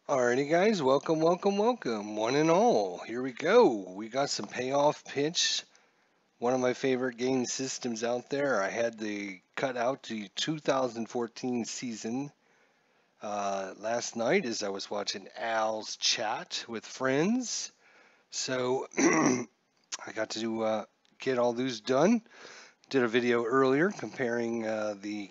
Alrighty, guys, welcome, welcome, welcome, one and all. Here we go. We got some payoff pitch. One of my favorite game systems out there. I had the cut out the 2014 season last night as I was watching Al's chat with friends. So I got to get all those done. Did a video earlier comparing the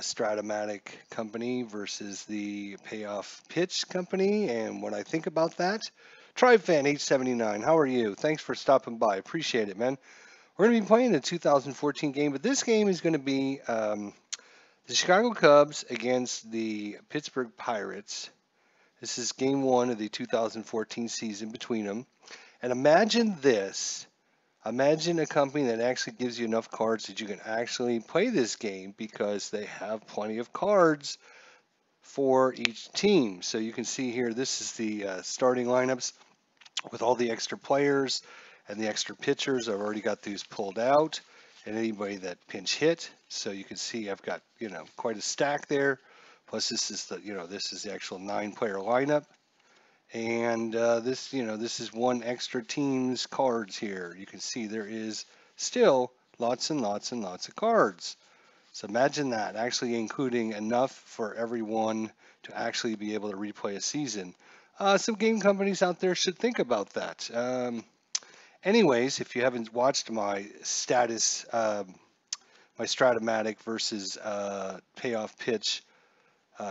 Stratomatic company versus the payoff pitch company and what I think about that. Tribe Fan 879, how are you? Thanks for stopping by. Appreciate it, man. We're going to be playing the 2014 game, but this game is going to be the Chicago Cubs against the Pittsburgh Pirates. This is game one of the 2014 season between them. And imagine this. Imagine a company that actually gives you enough cards that you can actually play this game because they have plenty of cards for each team. So you can see here, this is the starting lineups with all the extra players and the extra pitchers. I've already got these pulled out and anybody that pinch hit. So you can see I've got, quite a stack there. Plus this is this is the actual 9-player lineup. And this is one extra team's cards here. You can see there is still lots and lots and lots of cards. So imagine that, actually including enough for everyone to actually be able to replay a season. Some game companies out there should think about that. Anyways, if you haven't watched my status, my Stratomatic versus payoff pitch,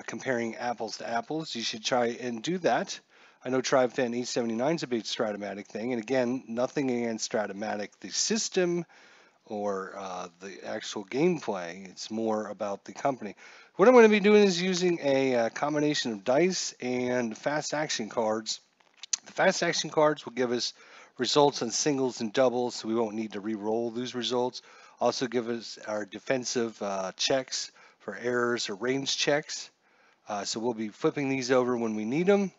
comparing apples to apples, you should try and do that. I know Tribe Fan 879 is a big Stratomatic thing, and again, nothing against Stratomatic, the system or the actual gameplay. It's more about the company. What I'm going to be doing is using a combination of dice and fast action cards. The fast action cards will give us results on singles and doubles, so we won't need to re-roll those results. Also give us our defensive checks for errors or range checks. So we'll be flipping these over when we need them.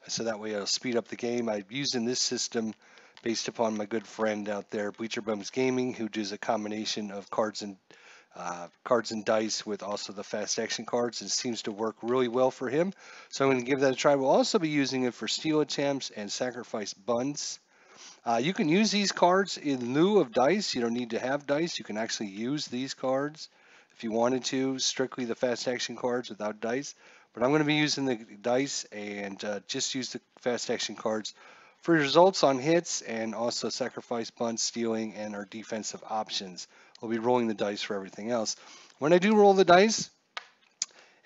So that way it'll speed up the game. I'm using this system based upon my good friend out there, Bleacher Bums Gaming, who does a combination of cards and dice with also the fast action cards. It seems to work really well for him. So I'm going to give that a try. We'll also be using it for steal attempts and sacrifice bunts. You can use these cards in lieu of dice. You don't need to have dice. You can actually use these cards if you wanted to, strictly the fast action cards without dice. But I'm going to be using the dice and just use the fast action cards for results on hits and also sacrifice, bunt, stealing, and our defensive options. We'll be rolling the dice for everything else. When I do roll the dice,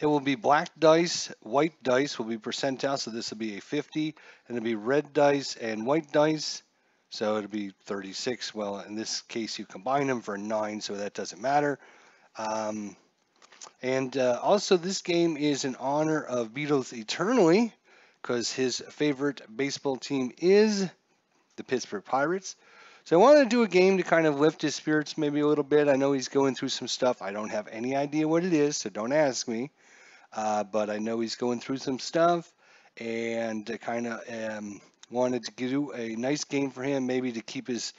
it will be black dice, white dice will be percentile, so this will be a 50, and it'll be red dice and white dice, so it'll be 36. Well, in this case, you combine them for 9, so that doesn't matter. And also, this game is in honor of Beatles eternally, because his favorite baseball team is the Pittsburgh Pirates. So I wanted to do a game to kind of lift his spirits maybe a little bit. I know he's going through some stuff. I don't have any idea what it is, so don't ask me. But I know he's going through some stuff, and kind of wanted to do a nice game for him, maybe to keep his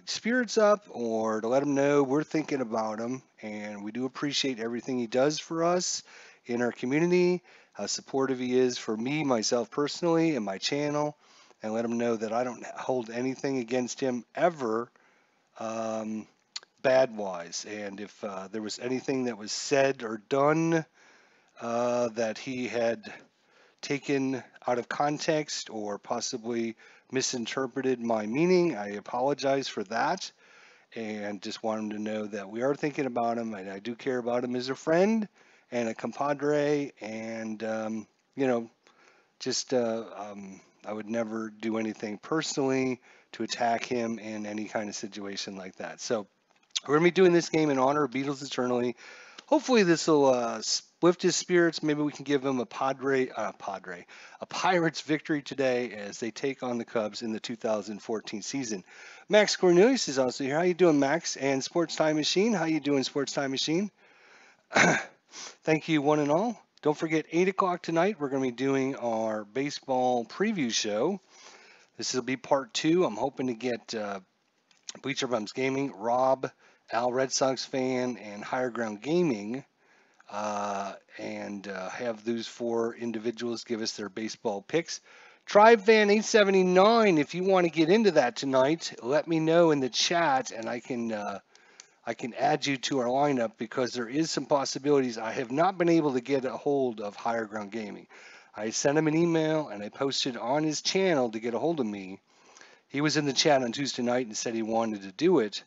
spirits up or to let him know we're thinking about him and we do appreciate everything he does for us in our community, how supportive he is for me, myself personally, and my channel, and let him know that I don't hold anything against him ever, bad wise. And if there was anything that was said or done that he had taken out of context or possibly misinterpreted my meaning, I apologize for that and just want him to know that we are thinking about him and I do care about him as a friend and a compadre. And, just I would never do anything personally to attack him in any kind of situation like that. So we're going to be doing this game in honor of Beatles Eternally. Hopefully this will lift his spirits. Maybe we can give him a Pirates victory today as they take on the Cubs in the 2014 season. Max Cornelius is also here. How you doing, Max? And Sports Time Machine, how you doing, Sports Time Machine? Thank you, one and all. Don't forget, 8 o'clock tonight, we're going to be doing our baseball preview show. This will be part 2. I'm hoping to get Bleacher Bums Gaming, Rob, Al Red Sox fan, and Higher Ground Gaming and have those four individuals give us their baseball picks. Tribe Fan 879, if you want to get into that tonight, let me know in the chat, and I can add you to our lineup because there is some possibilities. I have not been able to get a hold of Higher Ground Gaming. I sent him an email and I posted on his channel to get a hold of me. He was in the chat on Tuesday night and said he wanted to do it.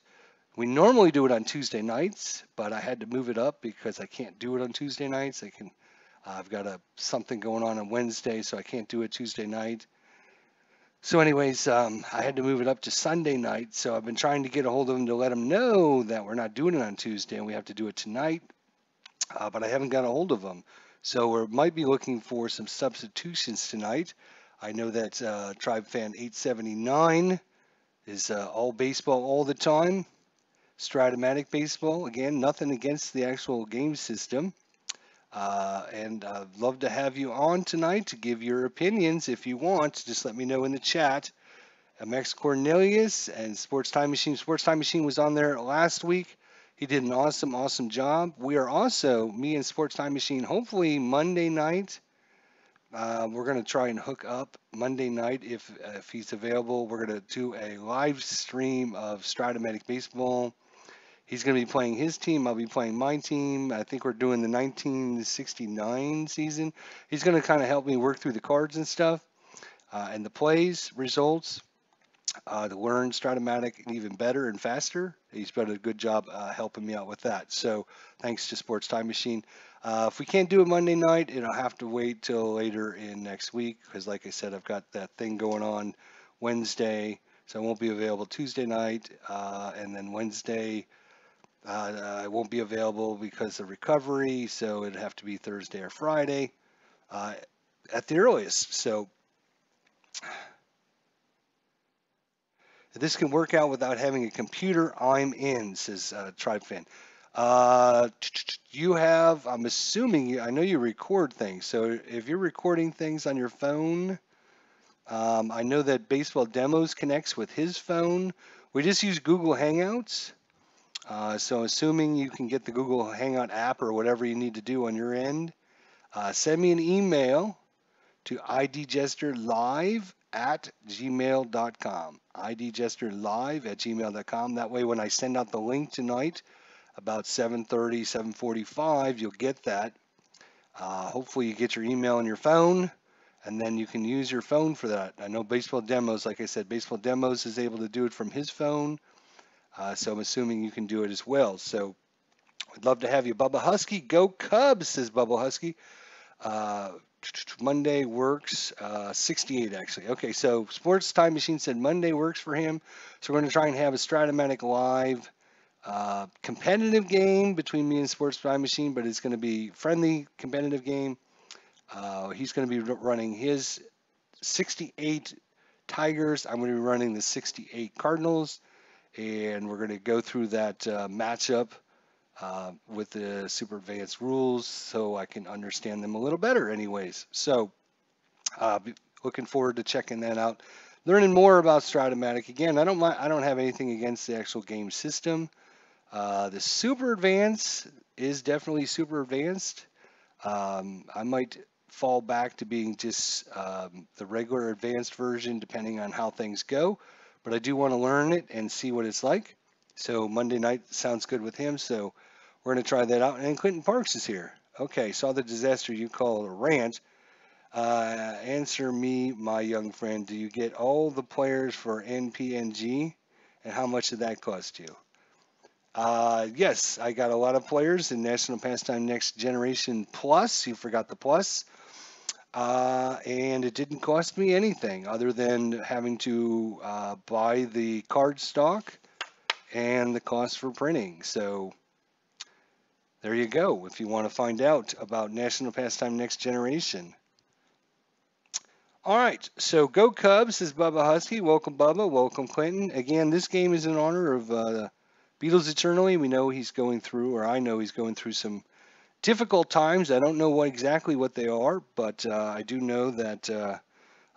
We normally do it on Tuesday nights, but I had to move it up because I can't do it on Tuesday nights. I've got something going on Wednesday, so I can't do it Tuesday night. So anyways, I had to move it up to Sunday night. So I've been trying to get a hold of him to let him know that we're not doing it on Tuesday and we have to do it tonight. But I haven't got a hold of him. So we might be looking for some substitutions tonight. I know that Tribe Fan 879 is all baseball all the time. Stratomatic baseball, again, nothing against the actual game system. And I'd love to have you on tonight to give your opinions if you want. Just let me know in the chat. Max Cornelius and Sports Time Machine. Sports Time Machine was on there last week. He did an awesome job. We are also, me and Sports Time Machine, hopefully Monday night. We're going to try and hook up Monday night if he's available. We're going to do a live stream of Stratomatic Baseball. He's going to be playing his team. I'll be playing my team. I think we're doing the 1969 season. He's going to kind of help me work through the cards and stuff and the plays, results, to learn Stratomatic even better and faster. He's done a good job helping me out with that. So thanks to Sports Time Machine. If we can't do it Monday night, it'll have to wait till later in next week because, like I said, I've got that thing going on Wednesday, so I won't be available Tuesday night, and then Wednesday. I won't be available because of recovery, so it'd have to be Thursday or Friday at the earliest. So if this can work out without having a computer, I'm in, says Tribe Fan. You have, I'm assuming, I know you record things. So if you're recording things on your phone, I know that Baseball Demos connects with his phone. We just use Google Hangouts. So assuming you can get the Google Hangout app or whatever you need to do on your end, send me an email to idjesterlive@gmail.com. idjesterlive@gmail.com. That way when I send out the link tonight about 7:30, 7:45, you'll get that. Hopefully you get your email on your phone, and then you can use your phone for that. I know Baseball Demos, like I said, Baseball Demos is able to do it from his phone. So I'm assuming you can do it as well. So I'd love to have you. Bubba Husky, go Cubs, says Bubba Husky. Monday works, 68 actually. Okay, so Sports Time Machine said Monday works for him. So we're going to try and have a Stratomatic live competitive game between me and Sports Time Machine, but it's going to be friendly competitive game. He's going to be running his 68 Tigers. I'm going to be running the 68 Cardinals. And we're going to go through that matchup with the super advanced rules so I can understand them a little better anyways. So looking forward to checking that out, learning more about Stratomatic. Again, I don't have anything against the actual game system. The super advanced is definitely super advanced. I might fall back to being just the regular advanced version depending on how things go. But I do want to learn it and see what it's like. So Monday night sounds good with him. So we're going to try that out. And Clinton Parks is here. Okay, saw the disaster you call a rant. Answer me, my young friend. Do you get all the players for NPNG? And how much did that cost you? Yes, I got a lot of players in National Pastime Next Generation Plus. You forgot the plus. And it didn't cost me anything other than having to buy the card stock and the cost for printing. So there you go if you want to find out about National Pastime Next Generation. All right, so go Cubs, says Bubba Husky. Welcome, Bubba. Welcome, Clinton. Again, this game is in honor of Beatles Eternally. We know he's going through, or I know he's going through some difficult times. I don't know exactly what they are, but I do know that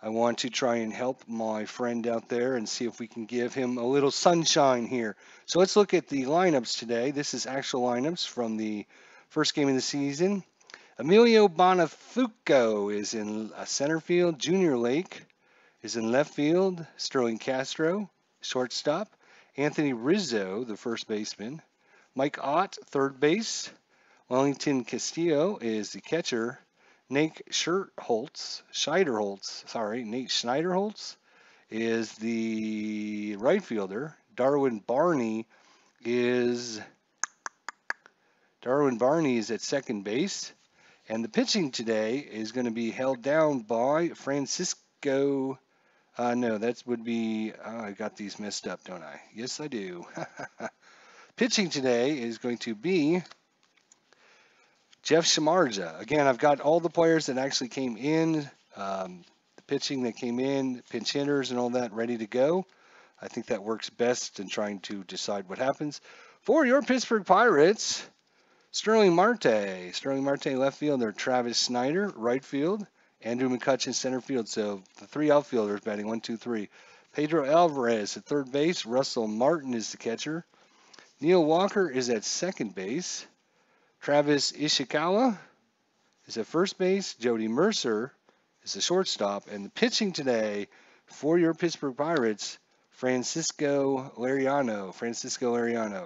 I want to try and help my friend out there and see if we can give him a little sunshine here. So let's look at the lineups today. This is actual lineups from the First game of the season. Emilio Bonifaco is in center field. Junior Lake is in left field. Sterling Castro, shortstop. Anthony Rizzo, the first baseman. Mike Ott, third base. Wellington Castillo is the catcher. Nate Schneiderholtz is the right fielder. Darwin Barney is at second base. And the pitching today is going to be held down by Francisco. No, that would be. I got these messed up, don't I? Yes, I do. Pitching today is going to be Jeff Shamarja. Again, I've got all the players that actually came in, the pitching that came in, pinch hitters and all that ready to go. I think that works best in trying to decide what happens. For your Pittsburgh Pirates, Sterling Marte left fielder, Travis Snyder right field, Andrew McCutcheon center field. So the three outfielders batting 1, 2, 3. Pedro Alvarez at third base. Russell Martin is the catcher. Neil Walker is at second base. Travis Ishikawa is at first base. Jody Mercer is the shortstop. And the pitching today for your Pittsburgh Pirates, Francisco Liriano.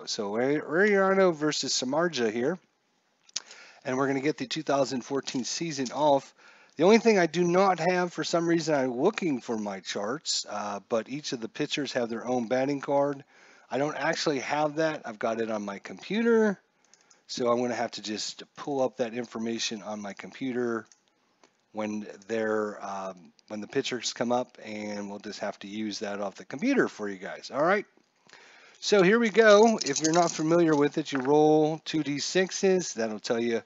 So Liriano versus Samardzija here. And we're going to get the 2014 season off. The only thing I do not have, for some reason, I'm looking for my charts, but each of the pitchers have their own batting card. I don't actually have that. I've got it on my computer. So I'm going to have to just pull up that information on my computer when the pictures come up, and we'll just have to use that off the computer for you guys. All right. So here we go. If you're not familiar with it, you roll 2d6s. That'll tell you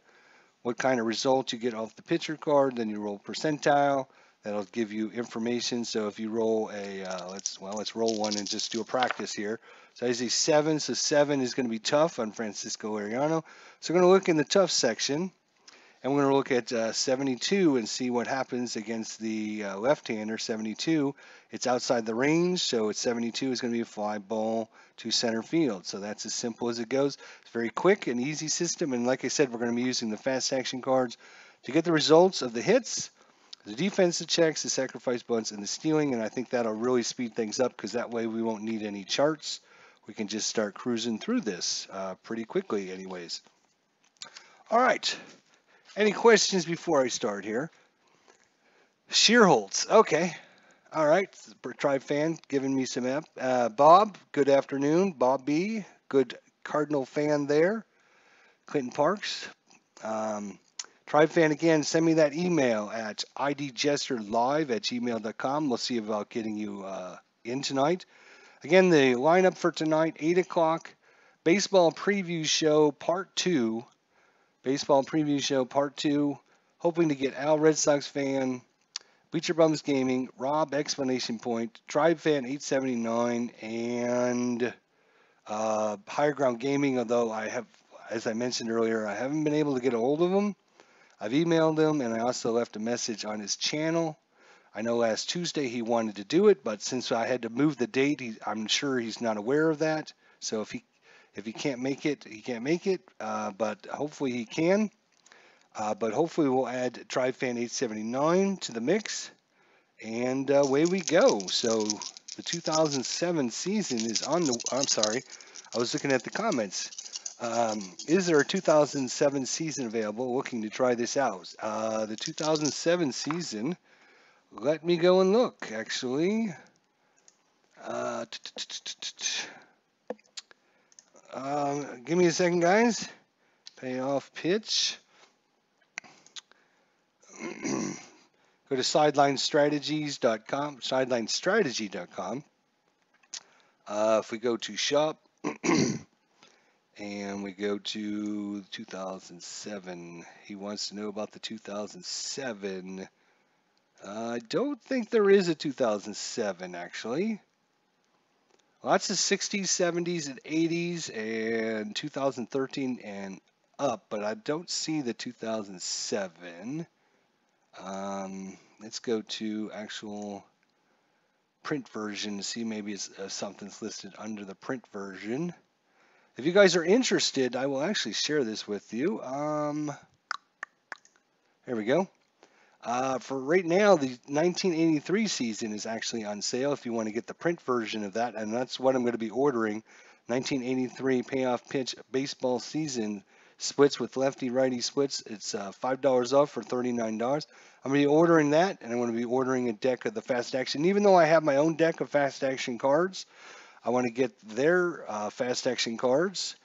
what kind of result you get off the pitcher card. Then you roll percentile. That'll give you information. So if you roll a, let's roll one and just do a practice here. So I say 7, so 7 is going to be tough on Francisco Liriano. So we're going to look in the tough section, and we're going to look at 72 and see what happens against the left-hander, 72. It's outside the range, so it's 72 is going to be a fly ball to center field. So that's as simple as it goes. It's very quick and easy system, and like I said, we're going to be using the fast action cards to get the results of the hits, the defensive checks, the sacrifice bunts, and the stealing, and I think that'll really speed things up because that way we won't need any charts. We can just start cruising through this pretty quickly anyways. All right. Any questions before I start here? Shearholtz. Okay. All right. Tribe fan giving me some Bob, good afternoon. Bob B. Good Cardinal fan there. Clinton Parks. Tribe fan again, send me that email at idjesterlive@gmail.com. We'll see about getting you in tonight. Again, the lineup for tonight, 8 o'clock, Baseball Preview Show Part 2. Baseball Preview Show Part 2. Hoping to get Al Red Sox fan, Bleacher Bums Gaming, Rob Explanation Point, Tribe Fan 879, and Higher Ground Gaming, although I have, as I mentioned earlier, I haven't been able to get a hold of him. I've emailed him, and I also left a message on his channel. I know last Tuesday he wanted to do it, but since I had to move the date, I'm sure he's not aware of that. So if he can't make it, he can't make it. But hopefully he can. But hopefully we'll add Tribe Fan 879 to the mix, and away we go. So the 2007 season is on the. I'm sorry, I was looking at the comments. Is there a 2007 season available? Looking to try this out. The 2007 season. Let me go and look, actually. Give me a second, guys. Payoff pitch. Go to sidelinestrategies.com, sidelinestrategy.com. If we go to shop and we go to 2007, he wants to know about the 2007. I don't think there is a 2007, actually. Lots of 60s, 70s, and 80s, and 2013 and up, but I don't see the 2007. Let's go to actual print version to see maybe something's listed under the print version. If you guys are interested, I will actually share this with you. There we go. For right now, the 1983 season is actually on sale if you want to get the print version of that, and that's what I'm going to be ordering. 1983 Payoff Pitch Baseball Season splits with lefty-righty splits. It's $5 off for $39. I'm going to be ordering that, and I'm going to be ordering a deck of the Fast Action. Even though I have my own deck of Fast Action cards, I want to get their Fast Action cards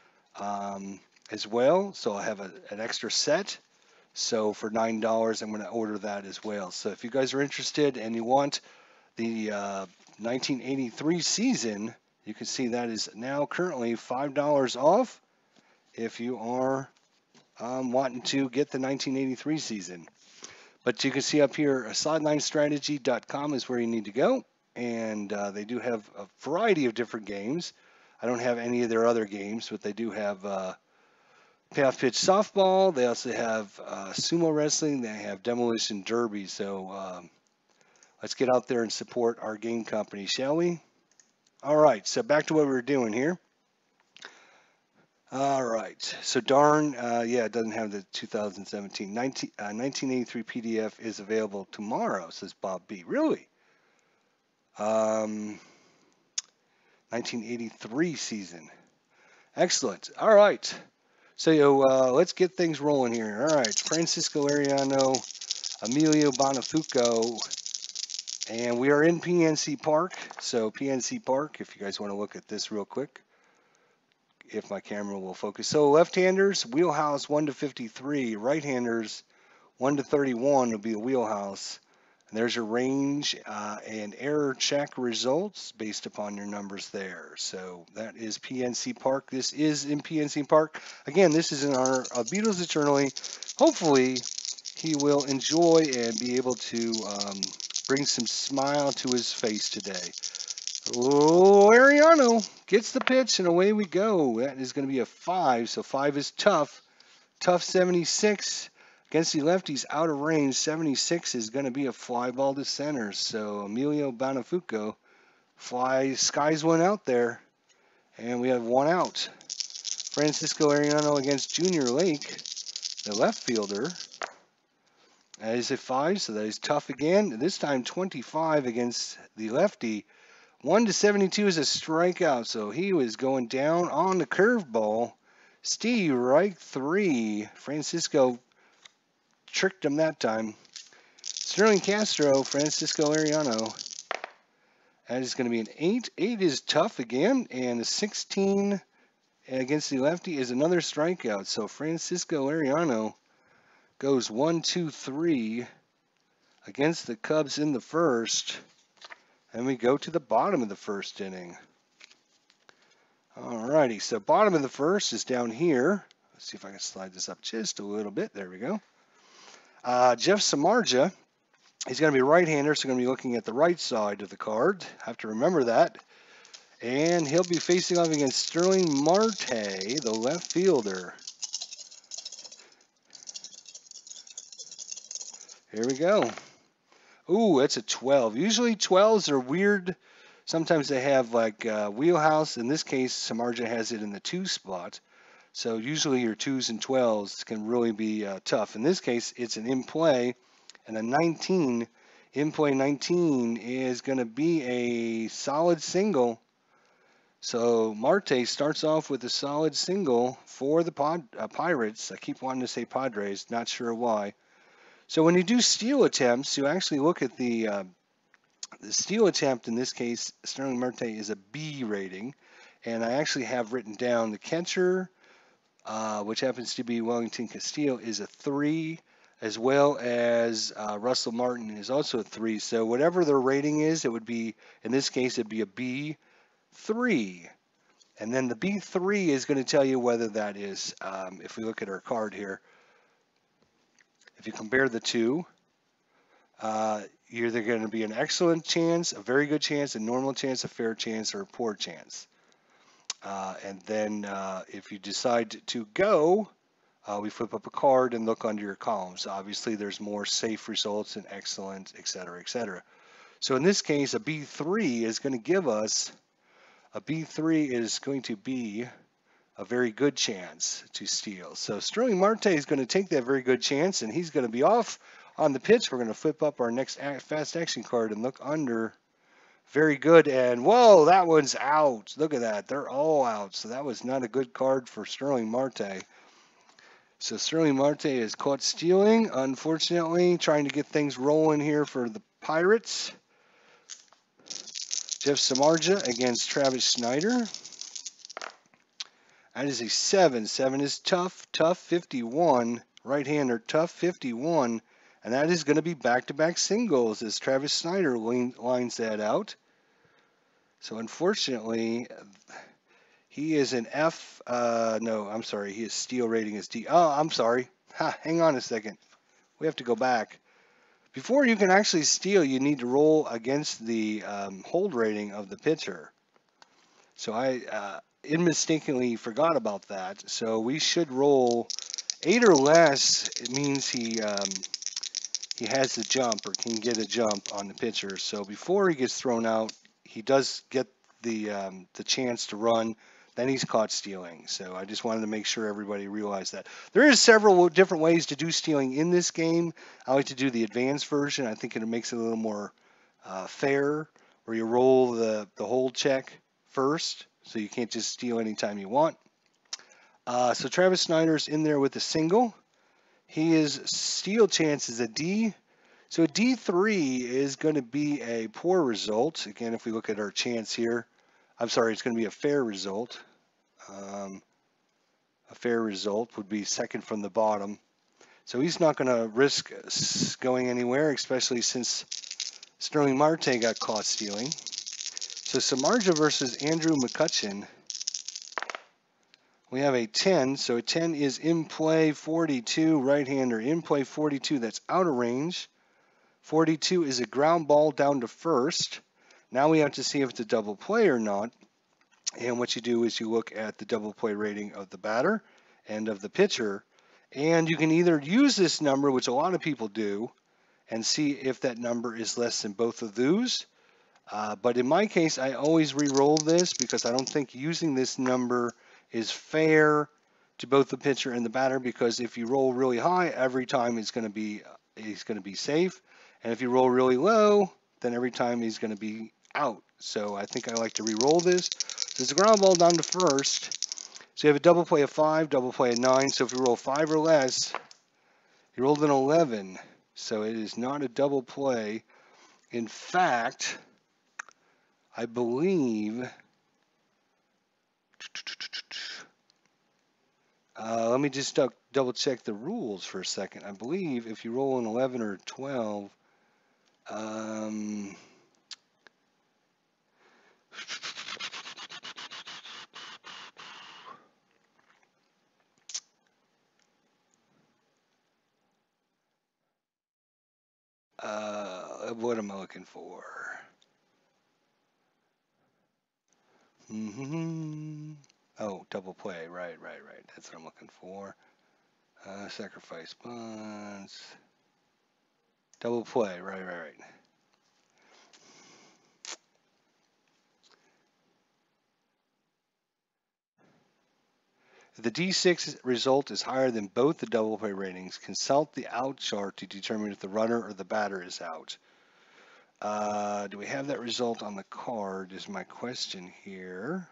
as well, so I have an extra set. So for $9, I'm going to order that as well. So if you guys are interested and you want the 1983 season, you can see that is now currently $5 off if you are wanting to get the 1983 season. But you can see up here, sidelinestrategy.com is where you need to go. And they do have a variety of different games. I don't have any of their other games, but they do have Payoff Pitch Softball. They also have Sumo Wrestling. They have Demolition Derby. So let's get out there and support our game company, shall we? All right, so back to what we were doing here. All right, so darn, yeah, it doesn't have the 2017. 1983 PDF is available tomorrow, says Bob B. Really? 1983 season. Excellent. All right. So let's get things rolling here. All right. Francisco Ariano, Emilio Bonifuco, and we are in PNC Park. So PNC Park, if you guys want to look at this real quick, if my camera will focus. So left-handers, wheelhouse 1 to 53. Right-handers 1 to 31 will be the wheelhouse. And there's your range and error check results based upon your numbers there. So that is PNC Park. This is in PNC Park. Again, this is in honor of Beatles Eternally. Hopefully, he will enjoy and be able to bring some smile to his face today. Oh, Ariano gets the pitch, and away we go. That is going to be a 5, so 5 is tough. Tough 76. Against the lefties, out of range, 76 is going to be a fly ball to center. So Emilio Bonifuco skies one out there, and we have one out. Francisco Ariano against Junior Lake, the left fielder. That is a 5, so that is tough again. This time 25 against the lefty. 1 to 72 is a strikeout, so he was going down on the curveball. Steve, right 3. Francisco tricked him that time. Sterling Castro, Francisco Ariano. That is going to be an 8. 8 is tough again, and a 16 against the lefty is another strikeout. So Francisco Ariano goes 1, 2, 3 against the Cubs in the first. And we go to the bottom of the first inning. Alrighty, so bottom of the first is down here. Let's see if I can slide this up just a little bit. There we go. Jeff Samardzija, he's going to be right-hander, so going to be looking at the right side of the card. Have to remember that. And he'll be facing off against Sterling Marte, the left fielder. Here we go. Ooh, that's a 12. Usually 12s are weird. Sometimes they have like wheelhouse. In this case, Samardzija has it in the 2 spot. So usually your 2s and 12s can really be tough. In this case, it's an in play, and a 19. In play 19 is going to be a solid single. So Marte starts off with a solid single for the Pirates. I keep wanting to say Padres, not sure why. So when you do steal attempts, you actually look at the steal attempt. In this case, Sterling Marte is a B rating, and I actually have written down the catcher, which happens to be Wellington Castillo, is a 3, as well as Russell Martin is also a 3. So whatever their rating is, it would be, in this case, it'd be a B3. And then the B3 is going to tell you whether that is, if we look at our card here, if you compare the two, you're either going to be an excellent chance, a very good chance, a normal chance, a fair chance, or a poor chance. And then if you decide to go, we flip up a card and look under your columns. Obviously, there's more safe results and excellent, etc., etc. So in this case, a B3 is going to give us, a B3 is going to be a very good chance to steal. So Sterling Marte is going to take that very good chance, and he's going to be off on the pitch. We're going to flip up our next fast action card and look under. Very good, and whoa, that one's out. Look at that. They're all out. So that was not a good card for Sterling Marte. So Sterling Marte is caught stealing, unfortunately, trying to get things rolling here for the Pirates. Jeff Samardzija against Travis Snider. That is a 7. 7 is tough. Tough 51. Right-hander, tough 51. And that is going to be back-to-back singles as Travis Snider lines that out. So unfortunately, he is an F. No, I'm sorry. His steal rating is D. Oh, I'm sorry. Hang on a second. We have to go back. Before you can actually steal, you need to roll against the hold rating of the pitcher. So I mistakenly forgot about that. So we should roll 8 or less. It means he has the jump or can get a jump on the pitcher. So before he gets thrown out, he does get the chance to run. Then he's caught stealing. So I just wanted to make sure everybody realized that. There is several different ways to do stealing in this game. I like to do the advanced version. I think it makes it a little more fair, where you roll the hold check first, so you can't just steal anytime you want. So Travis Snider's in there with a single. His steal chance is a D. So a D3 is going to be a poor result. Again, if we look at our chance here, I'm sorry, it's going to be a fair result. A fair result would be second from the bottom. So he's not going to risk going anywhere, especially since Sterling Marte got caught stealing. So Samardzija versus Andrew McCutchen. We have a 10. So a 10 is in play 42, right-hander. In play 42, that's out of range. 42 is a ground ball down to first. Now we have to see if it's a double play or not. And what you do is you look at the double play rating of the batter and of the pitcher. And you can either use this number, which a lot of people do, and see if that number is less than both of those. But in my case, I always re-roll this because I don't think using this number is fair to both the pitcher and the batter, because if you roll really high, every time he's going to be safe. And if you roll really low, then every time he's going to be out. So I think I like to re-roll this. There's a ground ball down to first. So you have a double play of 5, double play of 9. So if you roll 5 or less, you rolled an 11. So it is not a double play. In fact, I believe, let me just double check the rules for a second. I believe if you roll an 11 or 12, what am I looking for? Oh, double play. Right. That's what I'm looking for. Sacrifice bonds. Double play. Right. If the D6 result is higher than both the double play ratings, consult the out chart to determine if the runner or the batter is out. Do we have that result on the card is my question here.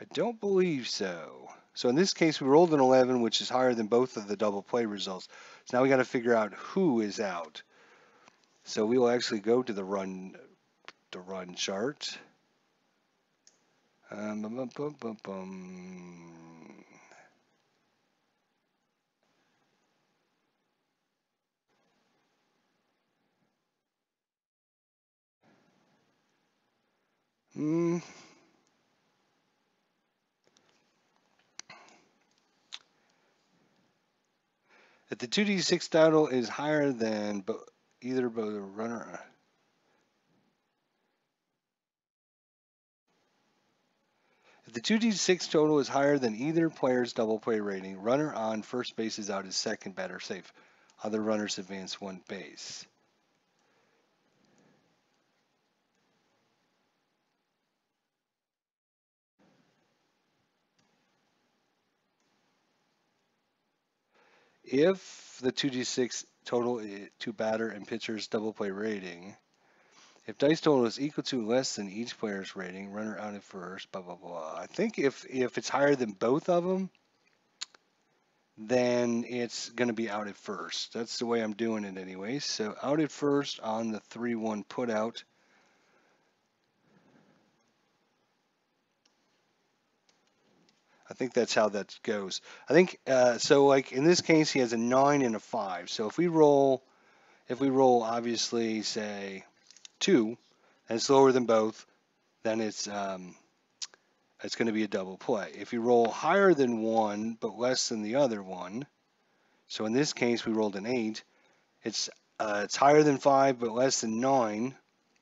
I don't believe so. So in this case, we rolled an 11, which is higher than both of the double play results. So now we got to figure out who is out. So we will actually go to the run chart. If the 2d6 total is higher than either the runner. If the 2d6 total is higher than either player's double play rating, runner on first base is out as second, batter safe. Other runners advance 1 base. If the 2d6 total to batter and pitcher's double play rating, if dice total is equal to or less than each player's rating, runner out at first, blah, blah, blah. I think if it's higher than both of them, then it's going to be out at first. That's the way I'm doing it anyway. So out at first on the 3-1 put out. I think that's how that goes. I think so. Like in this case, he has a 9 and a 5. So if we roll obviously say 2, and it's lower than both, then it's going to be a double play. If you roll higher than 1 but less than the other one, so in this case we rolled an 8. It's higher than 5 but less than 9,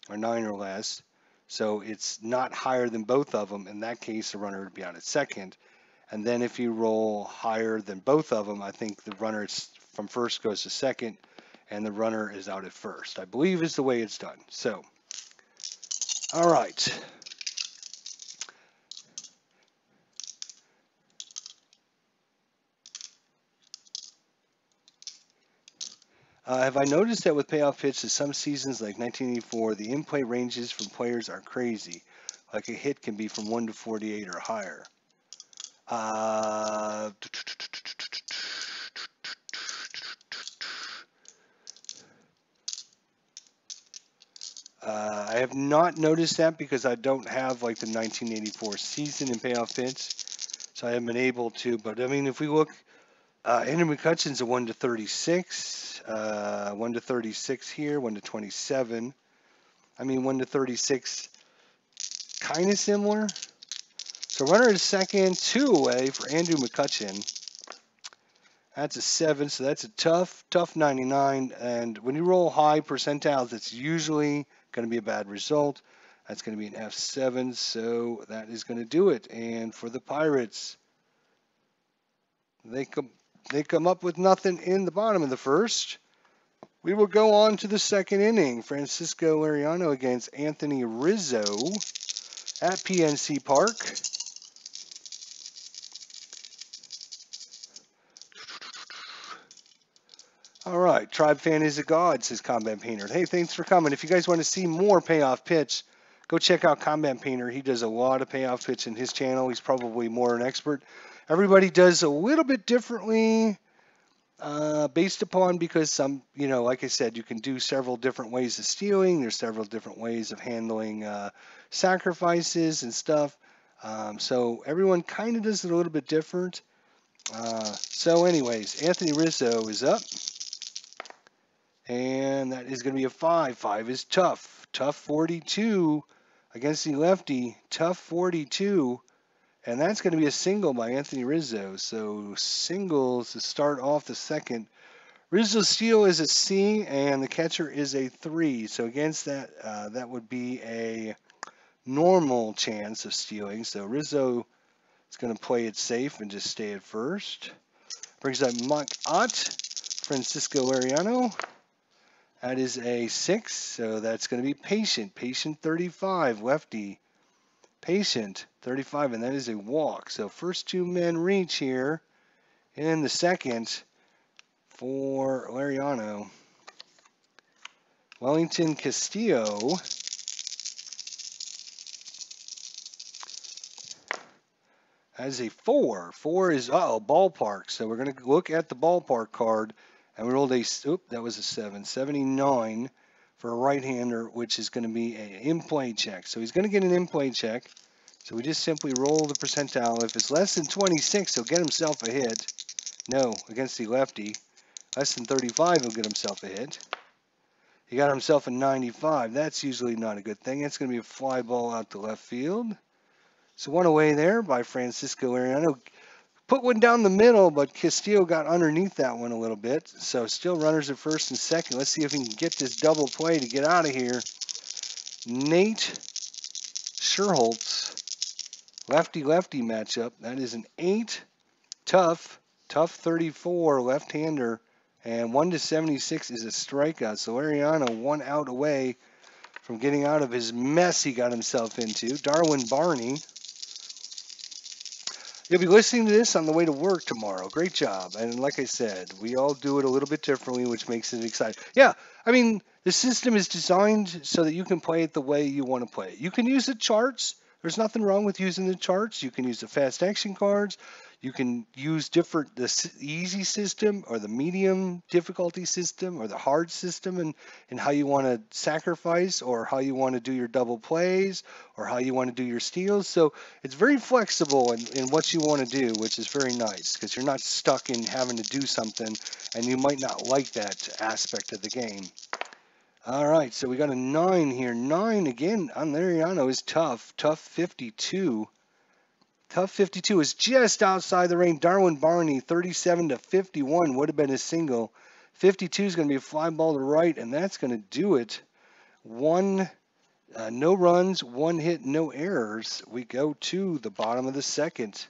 or 9 or less. So it's not higher than both of them. In that case, the runner would be out at second. And then if you roll higher than both of them, I think the runner from first goes to second, and the runner is out at first. I believe is the way it's done. So, all right. Have I noticed that with payoff pitches, some seasons like 1984, the in-play ranges from players are crazy. Like a hit can be from 1 to 48 or higher. I have not noticed that because I don't have like the 1984 season in payoff pitch, so I haven't been able to. But I mean, if we look, Andrew McCutcheon's a 1 to 36, 1 to 36 here, 1 to 27. I mean, 1 to 36, kind of similar. So runner is second, 2 away for Andrew McCutcheon. That's a 7, so that's a tough 99. And when you roll high percentiles, it's usually going to be a bad result. That's going to be an F7, so that is going to do it. And for the Pirates, they come up with nothing in the bottom of the first. We will go on to the second inning. Francisco Liriano against Anthony Rizzo at PNC Park. All right, Tribe Fan is a god, says Combat Painter. Hey, thanks for coming. If you guys want to see more payoff pitch, go check out Combat Painter. He does a lot of payoff pitch in his channel. He's probably more an expert. Everybody does a little bit differently based upon, because some, like I said, you can do several different ways of stealing. There's several different ways of handling sacrifices and stuff. So everyone kind of does it a little bit different. So anyways, Anthony Rizzo is up. And that is going to be a 5. 5 is tough. Tough 42 against the lefty. Tough 42. And that's going to be a single by Anthony Rizzo. So singles to start off the second. Rizzo's steal is a C, and the catcher is a 3. So against that, that would be a normal chance of stealing. So Rizzo is going to play it safe and just stay at first. Brings up Mike Ott, Francisco Liriano. That is a 6, so that's going to be Patient. Patient 35, lefty. Patient 35, and that is a walk. So first 2 men reach here in the second for Liriano. Wellington Castillo. That is a 4. 4 is, ballpark. So we're going to look at the ballpark card. And we rolled that was a 7. 79 for a right-hander, which is going to be an in-play check. So he's going to get an in-play check. So we just simply roll the percentile. If it's less than 26, he'll get himself a hit. No, against the lefty. Less than 35, he'll get himself a hit. He got himself a 95. That's usually not a good thing. That's going to be a fly ball out to left field. So 1 away there by Francisco Liriano. Put one down the middle, but Castillo got underneath that one a little bit. So still runners at first and second. Let's see if he can get this double play to get out of here. Nate Scherholtz, lefty-lefty matchup. That is an 8. Tough 34 left-hander. And 1 to 76 is a strikeout. So Liriano 1 out away from getting out of his mess he got himself into. Darwin Barney. You'll be listening to this on the way to work tomorrow. Great job. And like I said, we all do it a little bit differently, which makes it exciting. Yeah, I mean, the system is designed so that you can play it the way you want to play it. You can use the charts. There's nothing wrong with using the charts. You can use the fast action cards. You can use the easy system or the medium difficulty system or the hard system and how you want to sacrifice or how you want to do your double plays or how you want to do your steals. So it's very flexible in what you want to do, which is very nice because you're not stuck in having to do something and you might not like that aspect of the game. All right, so we got a 9 here. 9 again on Lariano is tough. Tough 52. Tough 52 is just outside the range. Darwin Barney, 37 to 51 would have been a single. 52 is going to be a fly ball to right, and that's going to do it. No runs, 1 hit, no errors. We go to the bottom of the second.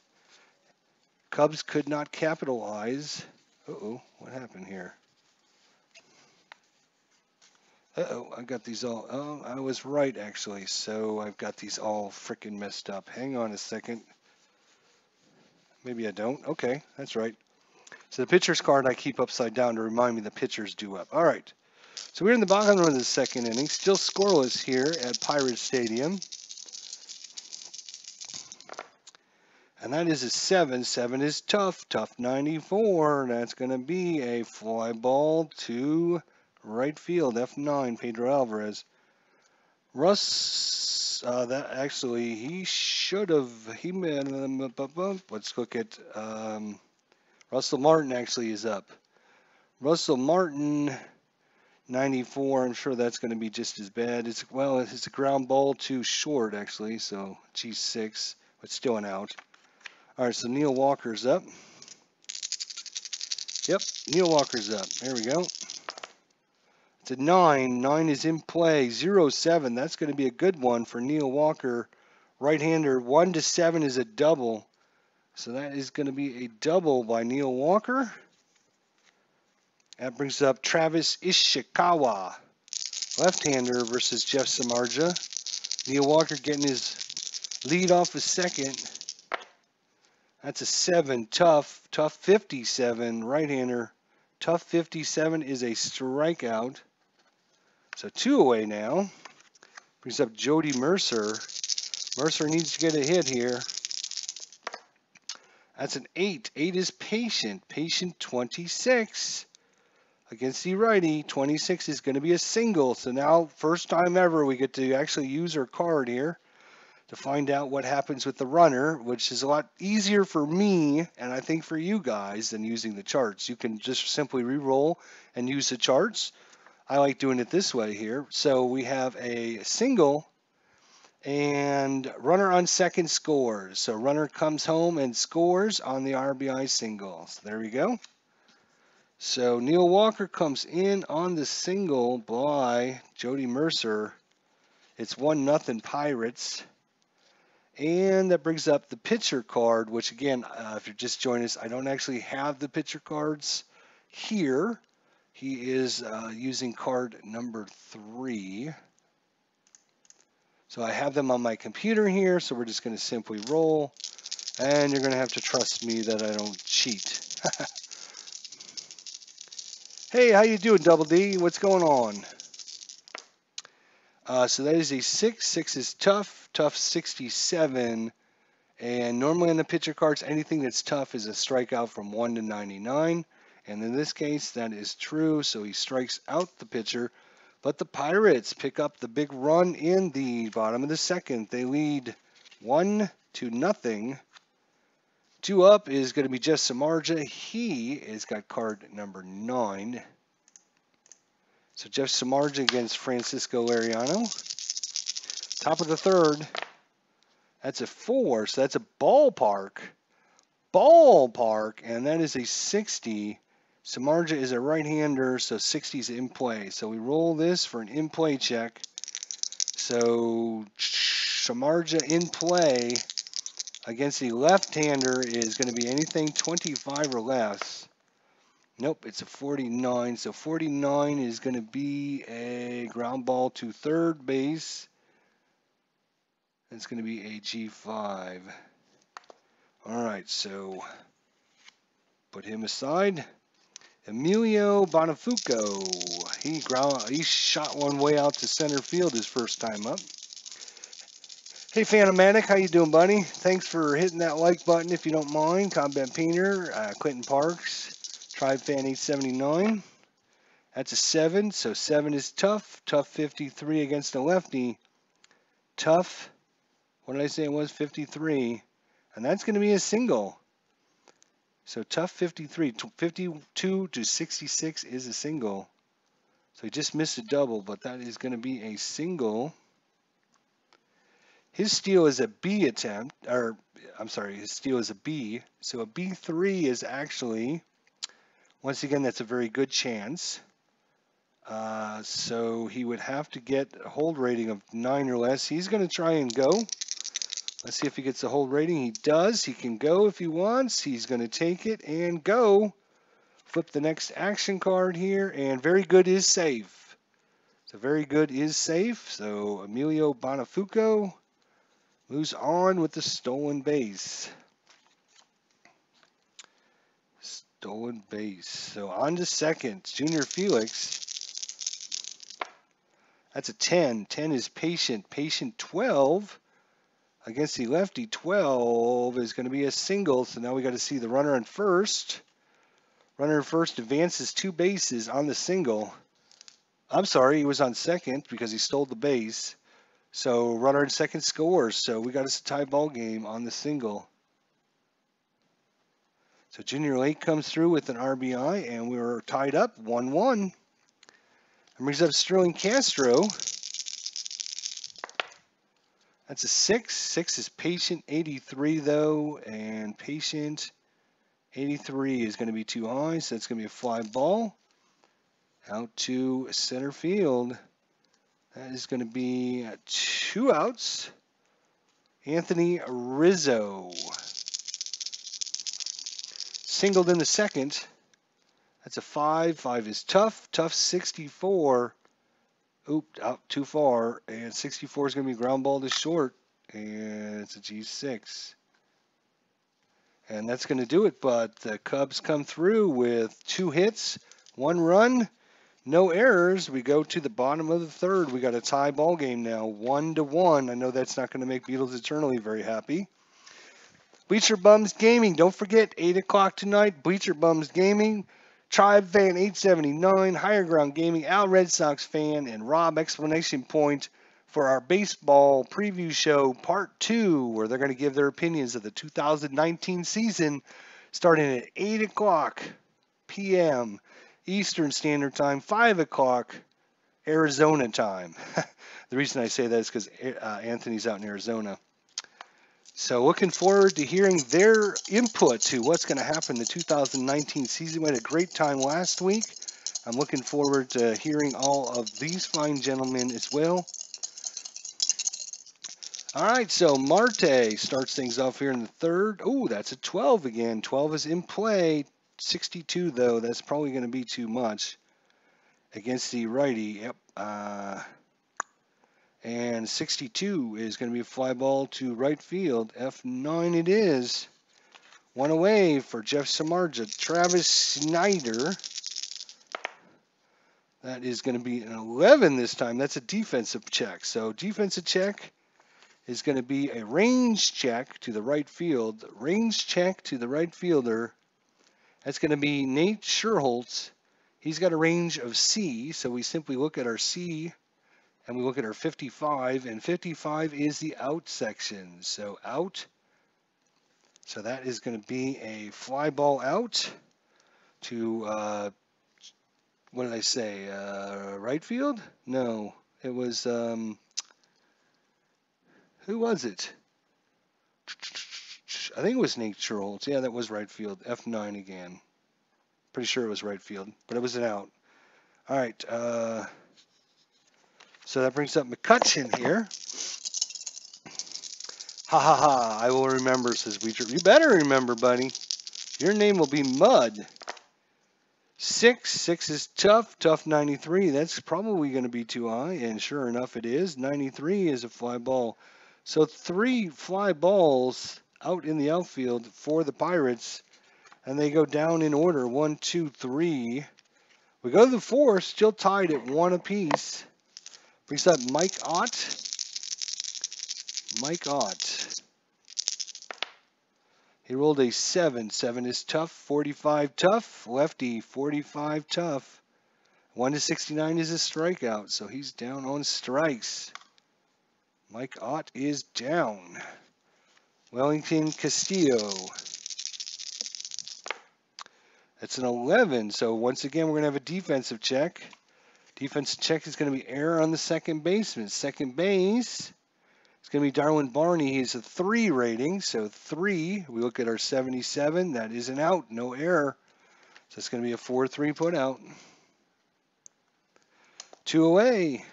Cubs could not capitalize. Uh-oh, what happened here? Uh-oh, I got these all. Oh, I was right, actually. So I've got these all freaking messed up. Hang on a second. Maybe I don't. Okay, that's right. So the pitcher's card I keep upside down to remind me the pitcher's due up. All right. So we're in the bottom of the second inning. Still scoreless here at Pirates Stadium. And that is a 7. 7 is tough. Tough 94. That's going to be a fly ball to right field. F9, Pedro Alvarez. Russ, that actually, he should have, let's look at, Russell Martin actually is up. Russell Martin, 94, I'm sure that's going to be just as bad. It's a ground ball too short, actually, so G6, but still an out. All right, so Neil Walker's up. Yep, Neil Walker's up. There we go. It's a 9. 9 is in play. 0-7. That's going to be a good one for Neil Walker. Right-hander. 1 to 7 is a double. So that is going to be a double by Neil Walker. That brings up Travis Ishikawa. Left-hander versus Jeff Samardzija. Neil Walker getting his lead off a second. That's a 7. Tough. Tough 57. Right-hander. Tough 57 is a strikeout. So 2 away now. Brings up Jody Mercer. Mercer needs to get a hit here. That's an 8. 8 is patient. Patient 26. Against the righty, 26 is going to be a single. So now, first time ever, we get to actually use our card here to find out what happens with the runner, which is a lot easier for me, and I think for you guys, than using the charts. You can just simply re-roll and use the charts. I like doing it this way here. So we have a single, and runner on second scores. So runner comes home and scores on the RBI single. So there we go. So Neil Walker comes in on the single by Jody Mercer. It's 1-0 Pirates. And that brings up the pitcher card, which again, if you're just joining us, I don't actually have the pitcher cards here. He is using card number 3. So I have them on my computer here, so we're just going to simply roll. And you're going to have to trust me that I don't cheat. Hey, how you doing, Double D? What's going on? So that is a 6. 6 is tough. Tough 67. And normally on the pitcher cards, anything that's tough is a strikeout from 1 to 99. And in this case, that is true. So he strikes out the pitcher. But the Pirates pick up the big run in the bottom of the second. They lead 1-0. 2 up is going to be Jeff Samardzija. He has got card number 9. So Jeff Samardzija against Francisco Lariano. Top of the third. That's a 4. So that's a ballpark. And that is a 60. Samardzija is a right-hander, so 60 is in play. So we roll this for an in-play check. So Samardzija in play against the left-hander is going to be anything 25 or less. Nope, it's a 49. So 49 is going to be a ground ball to third base. It's going to be a G5. All right, so put him aside. Emilio Bonifuco. He shot one way out to center field his first time up. Hey, Phantomatic, how you doing, buddy? Thanks for hitting that like button if you don't mind. Combat Painter, Clinton Parks, Tribe Fan 879. That's a 7, so 7 is tough. Tough 53 against a lefty. Tough, what did I say it was? 53. And that's going to be a single. So tough 53. 52 to 66 is a single. So he just missed a double, but that is going to be a single. His steal is a B attempt, or I'm sorry, his steal is a B. So a B3 is actually, once again, that's a very good chance. So he would have to get a hold rating of 9 or less. He's going to try and go. Let's see if he gets a hold rating. He does. He can go if he wants. He's going to take it and go. Flip the next action card here, and very good is safe. So very good is safe. So Emilio Bonifuco moves on with the stolen base. Stolen base. So on to second. Junior Felix. That's a 10. 10 is patient. Patient 12 against the lefty. 12 is going to be a single. So now we got to see the runner on first. Runner on first advances 2 bases on the single. I'm sorry, he was on second because he stole the base. So runner in second scores. So we got us a tie ball game on the single. So Junior Lake comes through with an RBI, and we were tied up 1-1. And brings up Sterling Castro. That's a 6. 6 is patient 83 though, and patient 83 is going to be too high, so it's going to be a fly ball out to center field. That is going to be 2 outs. Anthony Rizzo singled in the second. That's a 5. 5 is tough. Tough 64. Oop, out too far. And 64 is going to be ground ball to short. And it's a G6. And that's going to do it. But the Cubs come through with 2 hits, 1 run, no errors. We go to the bottom of the third. We got a tie ball game now, 1-1. I know that's not going to make Beatles Eternally very happy. Bleacher Bums Gaming. Don't forget, 8 o'clock tonight, Bleacher Bums Gaming. Tribe Fan 879, Higher Ground Gaming, Al Red Sox Fan, and Rob Explanation Point for our baseball preview show part 2, where they're going to give their opinions of the 2019 season starting at 8 o'clock p.m. Eastern Standard Time, 5 o'clock Arizona time. The reason I say that is because Anthony's out in Arizona. So looking forward to hearing their input to what's going to happen in the 2019 season. We had a great time last week. I'm looking forward to hearing all of these fine gentlemen as well. All right, so Marte starts things off here in the third. Oh, that's a 12 again. 12 is in play. 62, though. That's probably going to be too much against the righty. Yep. And 62 is going to be a fly ball to right field. F9 it is. 1 away for Jeff Samardzija. Travis Snyder. That is going to be an 11 this time. That's a defensive check. So defensive check is going to be a range check to the right field. Range check to the right fielder. That's going to be Nate Scherholtz. He's got a range of C. So we simply look at our C. And we look at our 55, and 55 is the out section. So out. So that is going to be a fly ball out to, what did I say, right field? No, it was, who was it? I think it was Nate Scherholtz. Yeah, that was right field. F9 again. Pretty sure it was right field, but it was an out. All right, so that brings up McCutcheon here. Ha ha ha, I will remember, says Bleacher. You better remember, buddy. Your name will be Mud. 6 is tough. Tough 93. That's probably going to be too high, and sure enough it is. 93 is a fly ball. So 3 fly balls out in the outfield for the Pirates. And they go down in order, 1, 2, 3. We go to the fourth, still tied at 1 apiece. Brings up Mike Ott. Mike Ott. He rolled a 7. 7 is tough, 45 tough. Lefty, 45 tough. 1 to 69 is a strikeout, so he's down on strikes. Mike Ott is down. Wellington Castillo. That's an 11, so once again we're going to have a defensive check. Defensive check is going to be error on the second baseman. Second base is going to be Darwin Barney. He's a 3 rating, so 3. We look at our 77. That is an out, no error. So it's going to be a 4-3 put out. 2 away.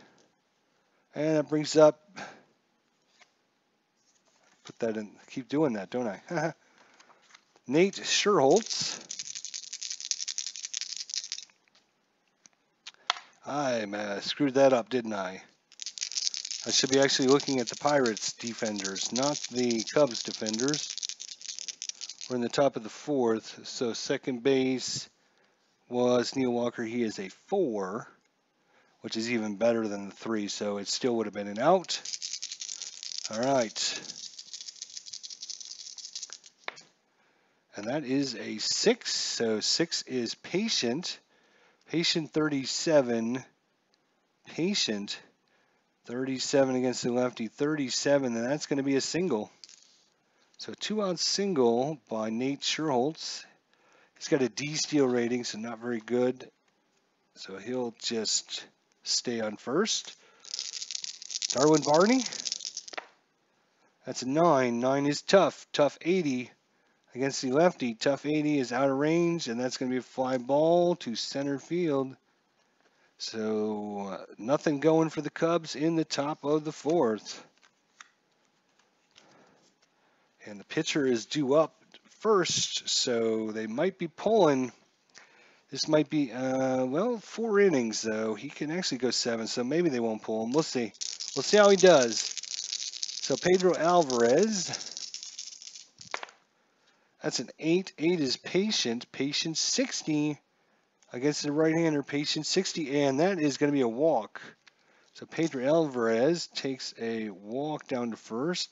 And that brings up, put that in, keep doing that, don't I? Nate Scherholtz. I screwed that up, didn't I? I should be actually looking at the Pirates defenders, not the Cubs defenders. We're in the top of the fourth, so second base was Neil Walker. He is a 4, which is even better than the 3, so it still would have been an out. All right. And that is a 6, so 6 is Patient. Patient 37. Patient 37 against the lefty, 37, and that's going to be a single. So 2-out single by Nate Scherholtz. He's got a D steal rating, so not very good. So he'll just stay on first. Darwin Barney. That's a 9. 9 is tough. Tough 80 against the lefty. Tough 80 is out of range, and that's going to be a fly ball to center field. So nothing going for the Cubs in the top of the fourth. And the pitcher is due up first, so they might be pulling. This might be, 4 innings, though. He can actually go 7, so maybe they won't pull him. We'll see. We'll see how he does. So Pedro Alvarez. That's an 8. 8 is Patient. Patient 60 against the right-hander. Patient 60, and that is going to be a walk. So Pedro Alvarez takes a walk down to first.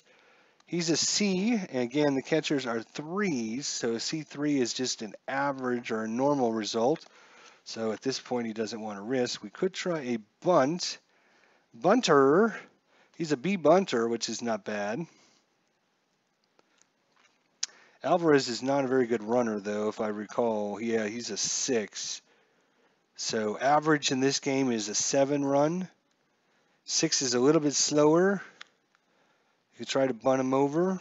He's a C, and again, the catchers are 3s, so a C3 is just an average or a normal result. So at this point, he doesn't want to risk. We could try a bunt. Bunter. He's a B bunter, which is not bad. Alvarez is not a very good runner, though, if I recall. Yeah, he's a 6. So average in this game is a 7 run. 6 is a little bit slower. You could try to bunt him over.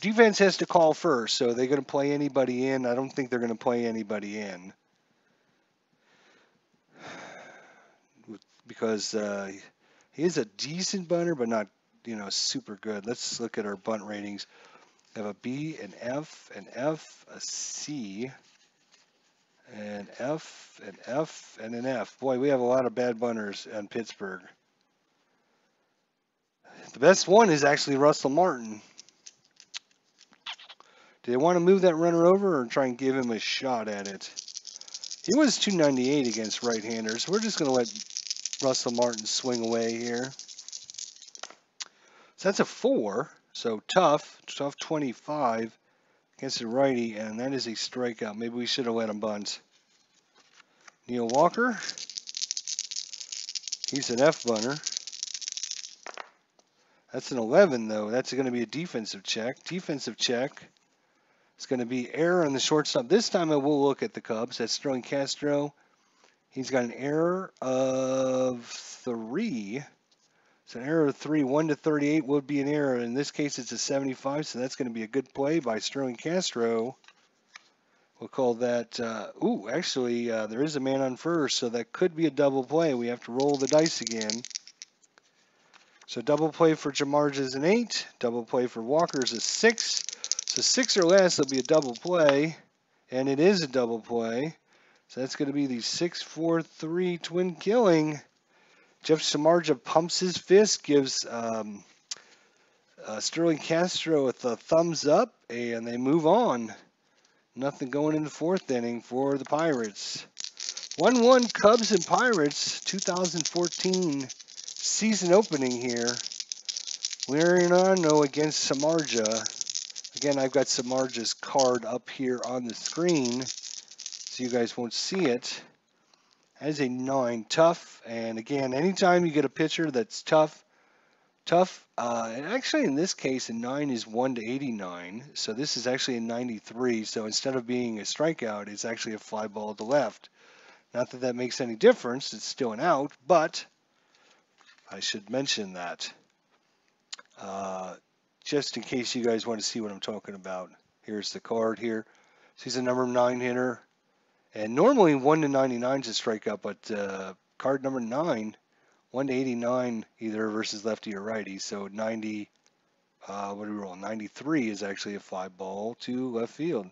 Defense has to call first, so they're going to play anybody in. I don't think they're going to play anybody in. Because he is a decent bunter, but not, super good. Let's look at our bunt ratings. We have a B, an F, a C, an F, and an F. Boy, we have a lot of bad bunters in Pittsburgh. The best one is actually Russell Martin. Do they want to move that runner over or try and give him a shot at it? He was 298 against right-handers. We're just going to let Russell Martin swing away here. So that's a 4. So tough 25 against the righty, and that is a strikeout. Maybe we should have let him bunt. Neil Walker. He's an F bunter. That's an 11, though. That's going to be a defensive check. Defensive check. It's going to be error on the shortstop. This time I will look at the Cubs. That's Sterling Castro. He's got an error of 3. So an error of 3. 1 to 38 would be an error. In this case, it's a 75, so that's going to be a good play by Sterling Castro. We'll call that, there is a man on first, so that could be a double play. We have to roll the dice again. So double play for Jamarj is an 8. Double play for Walker is a 6. So 6 or less, it'll be a double play. And it is a double play. So that's going to be the 6-4-3 twin killing. Jeff Samardzija pumps his fist, gives Sterling Castro with a thumbs up, and they move on. Nothing going in the fourth inning for the Pirates. 1-1 Cubs and Pirates, 2014 season opening here. Liriano against Samardzija. Again, I've got Samardzija's card up here on the screen, so you guys won't see it. As a 9, tough. And again, anytime you get a pitcher that's tough, and actually in this case, a 9 is 1/89. So this is actually a 93. So instead of being a strikeout, it's actually a fly ball to left. Not that that makes any difference. It's still an out, but I should mention that. Just in case you guys want to see what I'm talking about. Here's the card here. So he's a number 9 hitter. And normally 1/99 is a strikeout, but card number 9, 1/89 either versus lefty or righty. So 90, what do we roll? 93 is actually a fly ball to left field.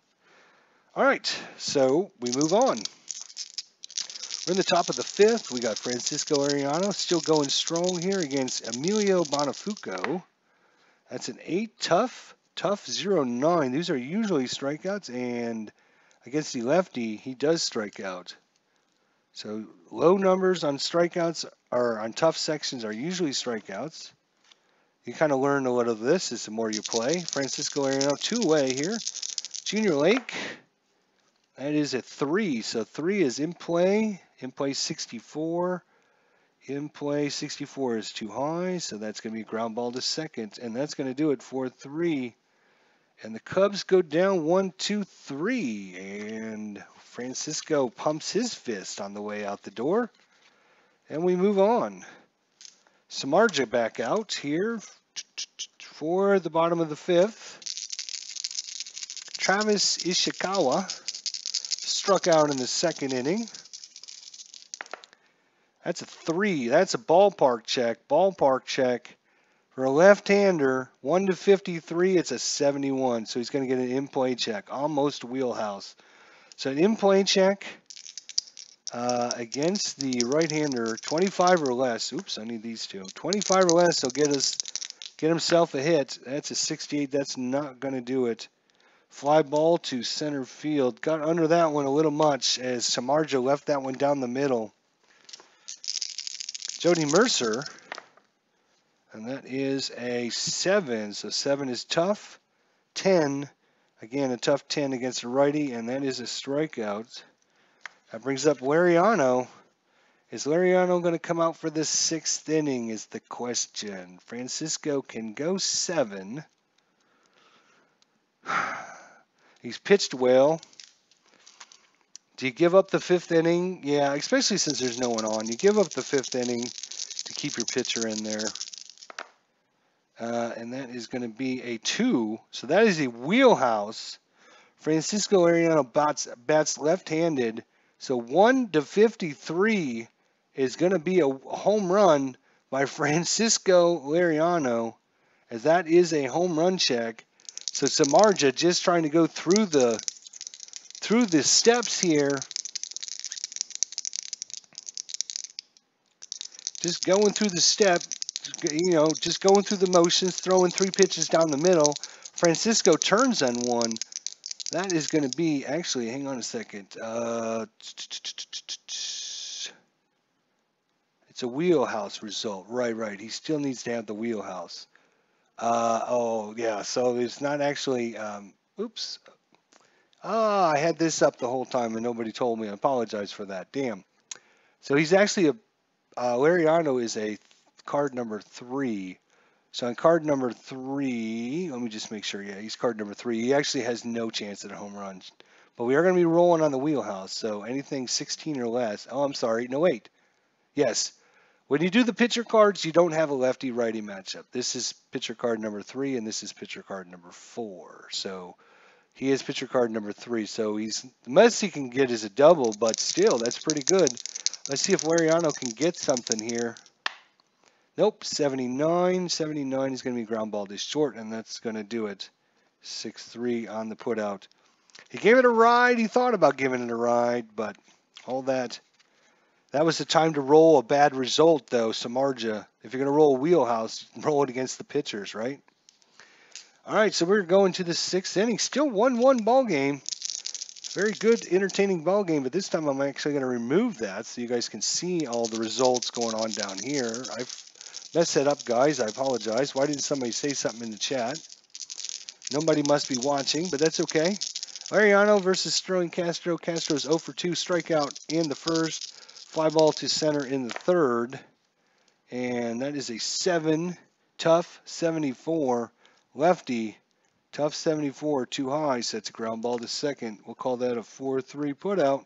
All right, so we move on. We're in the top of the 5th. We got Francisco Liriano still going strong here against Emilio Bonifuco. That's an 8, tough 0-9. These are usually strikeouts, and against the lefty, he does strike out. So low numbers on strikeouts or on tough sections are usually strikeouts. You kind of learn a lot of this as the more you play. Francisco Liriano 2-away here. Junior Lake, that is a 3. So 3 is in play. In play 64. In play 64 is too high, so that's going to be a ground ball to second, and that's going to do it for 3. And the Cubs go down 1-2-3, and Francisco pumps his fist on the way out the door, and we move on. Samardzija back out here for the bottom of the 5th. Travis Ishikawa struck out in the 2nd inning. That's a 3. That's a ballpark check. Ballpark check. For a left-hander, 1/53, it's a 71. So he's going to get an in-play check. Almost wheelhouse. So an in-play check against the right-hander, 25 or less. Oops, I need these two. 25 or less, he'll get himself a hit. That's a 68. That's not going to do it. Fly ball to center field. Got under that one a little much as Samardzija left that one down the middle. Jody Mercer, and that is a 7. So 7 is tough. 10, again a tough 10 against a righty, and that is a strikeout. That brings up Liriano. Is Liriano going to come out for the 6th inning is the question. Francisco can go 7. He's pitched well. Do you give up the 5th inning? Yeah, especially since there's no one on. You give up the 5th inning to keep your pitcher in there. And that is going to be a 2. So that is a wheelhouse. Francisco Liriano bats left-handed. So 1/53 is going to be a home run by Francisco Liriano, as that is a home run check. So Samardzija just trying to go through the steps here. Just going through the step, just going through the motions, throwing 3 pitches down the middle. Francisco turns on one. That is going to be, actually, hang on a second. It's a wheelhouse result. Right. He still needs to have the wheelhouse. Oh, yeah, so it's not actually, oops. I had this up the whole time and nobody told me. I apologize for that. Damn. So he's actually Liriano is a card number 3. So on card number 3, let me just make sure. Yeah, he's card number 3. He actually has no chance at a home run. But we are going to be rolling on the wheelhouse. So anything 16 or less. Oh, I'm sorry. No, wait. Yes. When you do the pitcher cards, you don't have a lefty-righty matchup. This is pitcher card number 3, and this is pitcher card number 4. So he is pitcher card number 3. So the most he can get is a double, but still, that's pretty good. Let's see if Liriano can get something here. Nope, 79. 79 is going to be ground ball to short, and that's going to do it. 6-3 on the putout. He gave it a ride. He thought about giving it a ride, but all that. That was the time to roll a bad result, though, Samardzija. If you're going to roll a wheelhouse, roll it against the pitchers, right? All right, so we're going to the 6th inning. Still 1-1 ball game. Very good, entertaining ball game, but this time I'm actually going to remove that so you guys can see all the results going on down here. I've messed it up, guys. I apologize. Why didn't somebody say something in the chat? Nobody must be watching, but that's okay. Ariano versus Sterling Castro. Castro's 0 for 2, strikeout in the first, fly ball to center in the third, and that is a 7, tough 74, lefty. Tough 74, too high, sets a ground ball to second. We'll call that a 4-3 putout.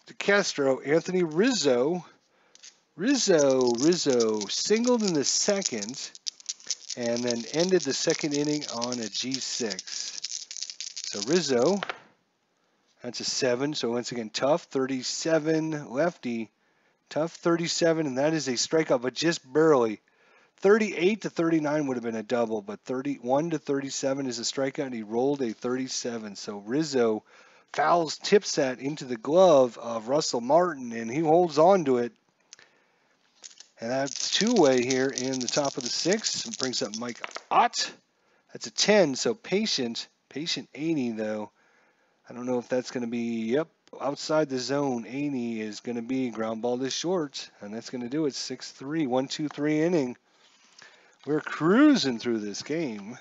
To Castro, Anthony Rizzo singled in the second and then ended the second inning on a G6. So Rizzo, that's a 7. So once again, tough 37, lefty. Tough 37, and that is a strikeout, but just barely. 38 to 39 would have been a double, but 31 to 37 is a strikeout, and he rolled a 37. So Rizzo tips that into the glove of Russell Martin, and he holds on to it. And that's two-way here in the top of the 6th. And brings up Mike Ott. That's a 10, so patient 80, though. I don't know if that's going to be, outside the zone. 80 is going to be ground ball to short, and that's going to do it. 6-3, 1-2-3 inning. We're cruising through this game.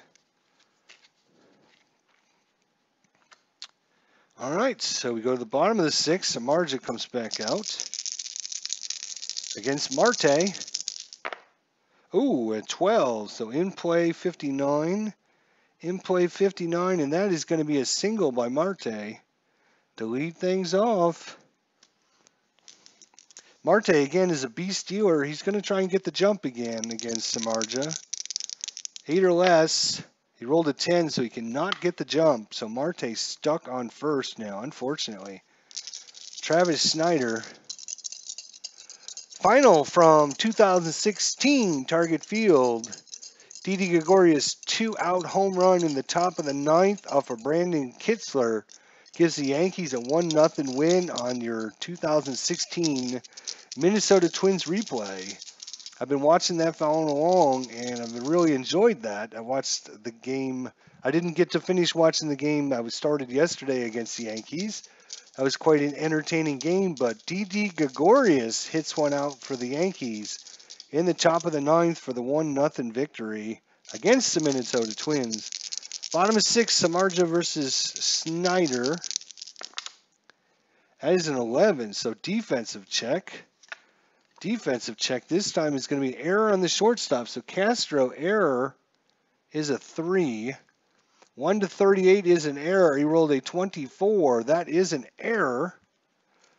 All right, so we go to the bottom of the 6th. Samardzija comes back out against Marte. Ooh, at 12. So in play 59. In play 59, and that is going to be a single by Marte to lead things off. Marte, again, is a beast dealer. He's going to try and get the jump again against Samardzija. 8 or less. He rolled a 10, so he cannot get the jump. So Marte's stuck on first now, unfortunately. Travis Snyder. Final from 2016 Target Field. Didi Gregorius' 2-out home run in the top of the 9th off of Brandon Kitzler gives the Yankees a 1-0 win on your 2016 Minnesota Twins replay. I've been watching that following along, and I've really enjoyed that. I watched the game. I didn't get to finish watching the game. I was started yesterday against the Yankees. That was quite an entertaining game, but Didi Gregorius hits one out for the Yankees in the top of the 9th for the 1-0 victory against the Minnesota Twins. Bottom of 6, Samardzija versus Snyder. That is an 11, so defensive check. Defensive check this time is going to be error on the shortstop. So Castro, error is a 3. 1 to 38 is an error. He rolled a 24. That is an error.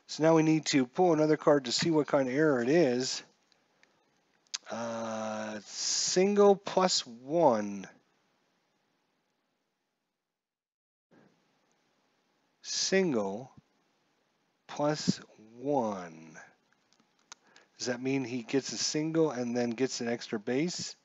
So now we need to pull another card to see what kind of error it is. Single plus 1. Single plus 1. Does that mean he gets a single and then gets an extra base?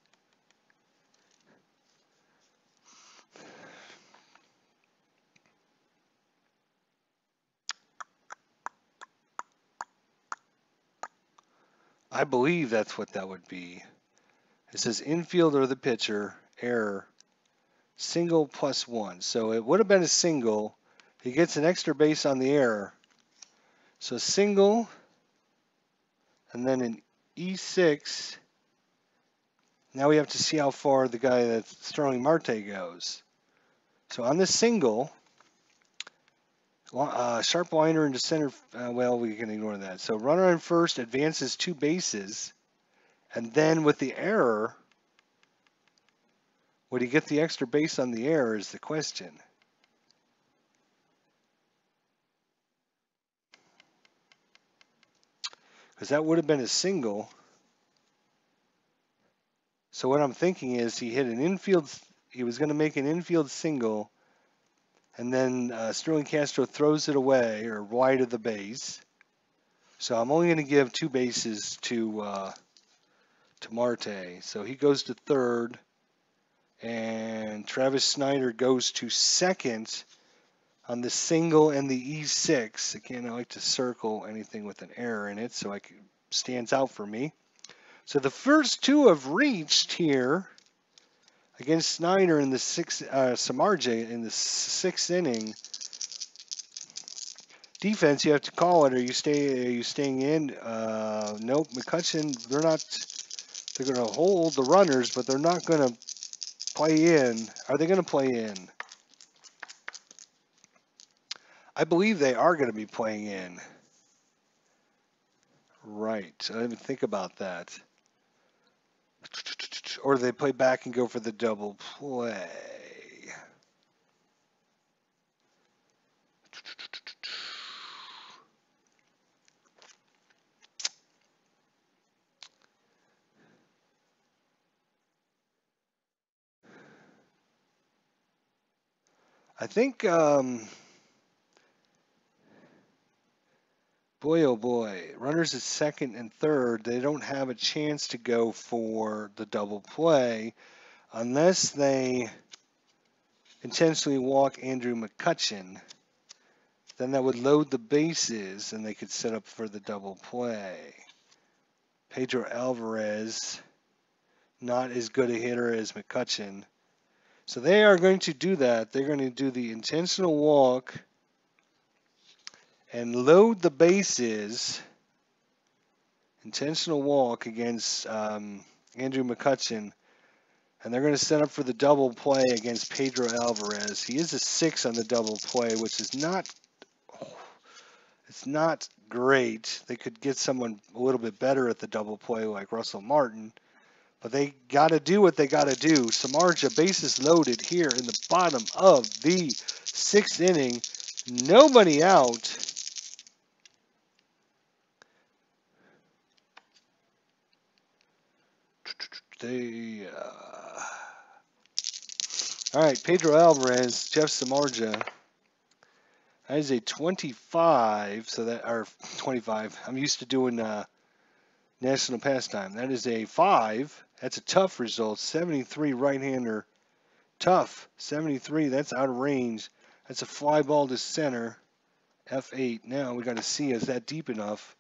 I believe that's what that would be. It says infield or the pitcher, error, single plus 1. So it would have been a single. He gets an extra base on the error. So single, and then an E6. Now we have to see how far the guy that's Sterling Marte goes. So on the single, sharp liner into center. Well, we can ignore that. So runner on first advances 2 bases. And then with the error, would he get the extra base on the error is the question. Because that would have been a single. So what I'm thinking is he hit an infield, he was going to make an infield single, and then Sterling Castro throws it away or wide of the base. So I'm only going to give 2 bases to Marte. So he goes to third, and Travis Snyder goes to second on the single and the E6. Again, I like to circle anything with an error in it so it stands out for me. So the first 2 have reached here against Snyder in the Samardzija in the sixth inning. Defense, you have to call it. Are you staying in? Nope. McCutcheon, they're not. They're going to hold the runners, but they're not going to play in. Are they going to play in? I believe they are going to be playing in. Right. I didn't think about that. Or do they play back and go for the double play? I think, boy, oh boy, runners at second and third, they don't have a chance to go for the double play unless they intentionally walk Andrew McCutcheon. Then that would load the bases and they could set up for the double play. Pedro Alvarez, not as good a hitter as McCutcheon. So they are going to do that. They're going to do the intentional walk and load the bases. Intentional walk against Andrew McCutcheon. And they're going to set up for the double play against Pedro Alvarez. He is a 6 on the double play, which is not, it's not great. They could get someone a little bit better at the double play like Russell Martin. But they got to do what they got to do. Samardzija, bases loaded here in the bottom of the sixth inning. Nobody out. All right, Pedro Alvarez, Jeff Samardzija. That is a 25. So that, or 25. I'm used to doing national pastime. That is a 5. That's a tough result. 73 right-hander. Tough. 73. That's out of range. That's a fly ball to center. F8. Now we got to see, is that deep enough?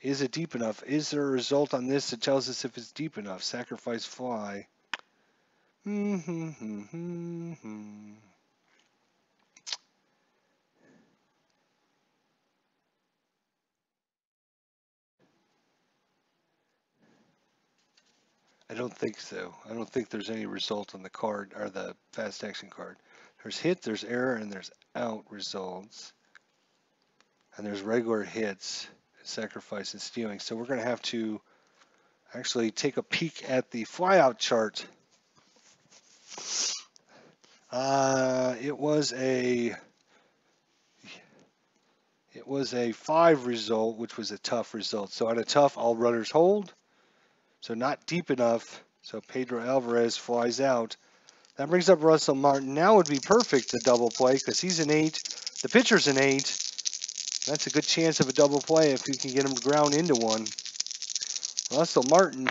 Is it deep enough? Is there a result on this that tells us if it's deep enough? Sacrifice fly. I don't think so. I don't think there's any result on the card or the fast action card. There's hit, there's error, and there's out results. And there's regular hits, sacrifice, and stealing. So we're going to have to actually take a peek at the flyout chart. It was a 5 result, which was a tough result. So on a tough, all runners hold. So not deep enough. So Pedro Alvarez flies out. That brings up Russell Martin. Now would be perfect to double play because he's an 8. The pitcher's an 8. That's a good chance of a double play if we can get him to ground into one. Russell Martin,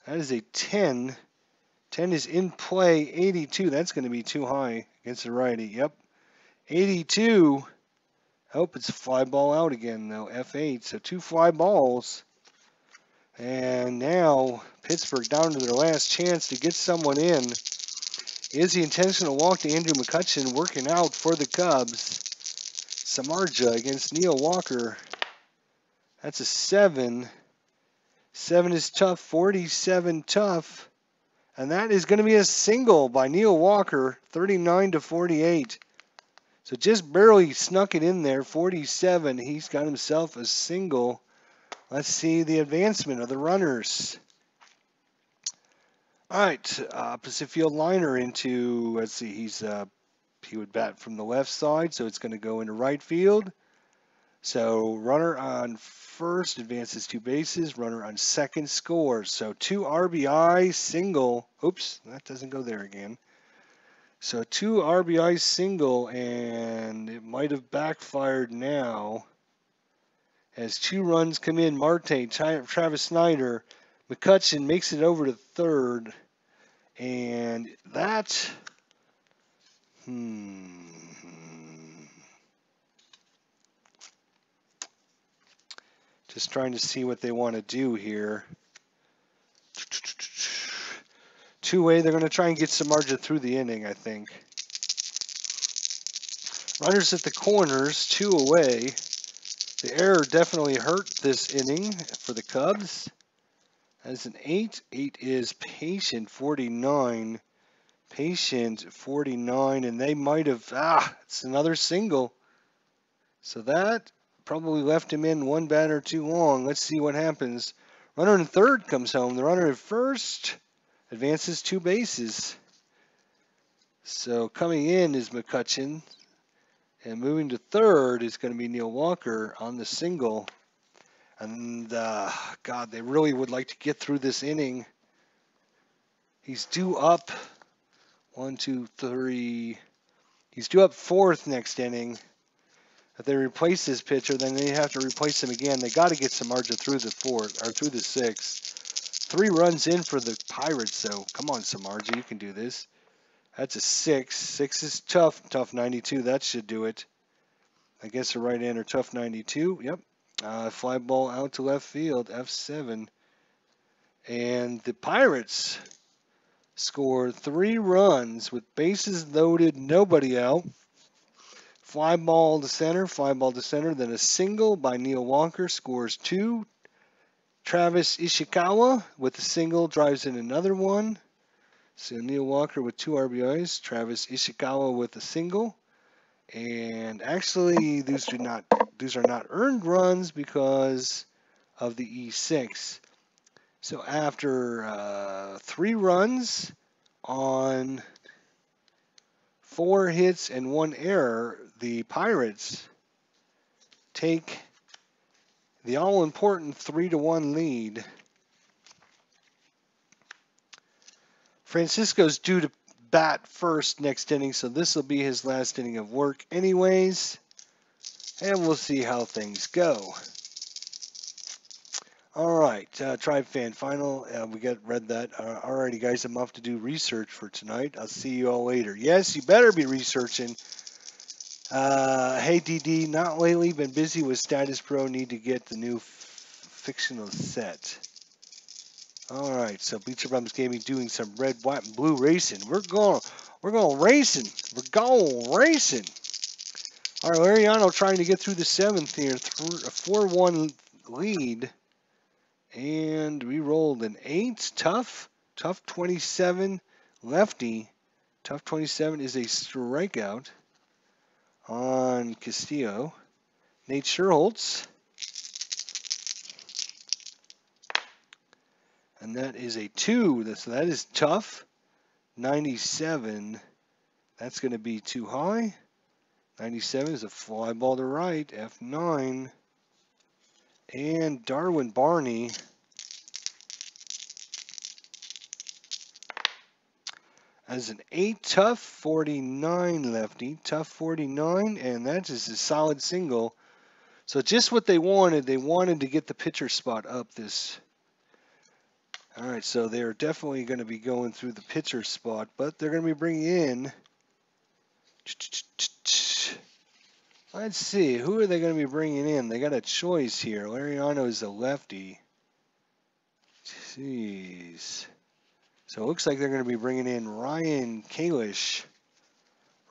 that is a 10. 10 is in play. 82, that's going to be too high against the righty. Yep. 82. I hope it's a fly ball out again, though. F8, so 2 fly balls. And now Pittsburgh down to their last chance to get someone in. Is the intentional walk to Andrew McCutcheon working out for the Cubs? Samardzija against Neil Walker. That's a 7. 7 is tough. 47 tough. And that is going to be a single by Neil Walker, 39-48. So just barely snuck it in there, 47. He's got himself a single. Let's see the advancement of the runners. All right, opposite field liner into, let's see, he would bat from the left side, so it's going to go into right field. So runner on first advances 2 bases, runner on second scores. So 2 RBI single. Oops, that doesn't go there again. So 2 RBI single, and it might have backfired now. As 2 runs come in, Marte, Travis Snyder, McCutcheon makes it over to third. And that, just trying to see what they want to do here. Two-way, they're going to try and get Samardzija through the inning, I think. Runners at the corners, 2 away. The error definitely hurt this inning for the Cubs. As an 8. 8 is Patient, 49. Patient, 49, and they might have, it's another single. So that probably left him in one batter too long. Let's see what happens. Runner in third comes home. The runner at first advances 2 bases. So coming in is McCutcheon. And moving to third is going to be Neil Walker on the single. And, God, they really would like to get through this inning. He's due up 1, 2, 3. He's due up 4th next inning. If they replace this pitcher, then they have to replace him again. They got to get Samardzija through the 4th or through the 6th. 3 runs in for the Pirates, so come on, Samardzija, you can do this. That's a 6. 6 is tough. Tough 92. That should do it. I guess a right-hander tough 92. Yep. Fly ball out to left field. F7. And the Pirates score 3 runs with bases loaded, nobody out. Fly ball to center. Fly ball to center. Then a single by Neil Walker scores 2. Travis Ishikawa with a single drives in another one. So Neil Walker with 2 RBIs, Travis Ishikawa with a single, and actually these are not earned runs because of the E6. So after 3 runs on 4 hits and 1 error, the Pirates take the all-important 3-1 lead. Francisco's due to bat first next inning, so this will be his last inning of work anyways. And we'll see how things go. All right, Tribe Fan Final. We read that. Alrighty, guys, I'm off to do research for tonight. I'll see you all later. Yes, you better be researching. Hey, DD, not lately. Been busy with Status Pro. Need to get the new fictional set. All right, so Bleacher Bums Gaming doing some red, white, and blue racing. We're going racing. We're going racing. All right, Lariano trying to get through the 7th here, a 4-1 lead, and we rolled an 8. Tough 27, lefty. Tough 27 is a strikeout on Castillo. Nate Scherholtz. And that is a 2. So that is tough. 97. That's going to be too high. 97 is a fly ball to right. F9. And Darwin Barney. As an 8. Tough 49 lefty. Tough 49. And that is a solid single. So just what they wanted. They wanted to get the pitcher spot up this. All right, so they're definitely going to be going through the pitcher spot, but they're going to be bringing in. Let's see, who are they going to be bringing in? They got a choice here. Lariano is a lefty. Jeez. So it looks like they're going to be bringing in Ryan Kalish.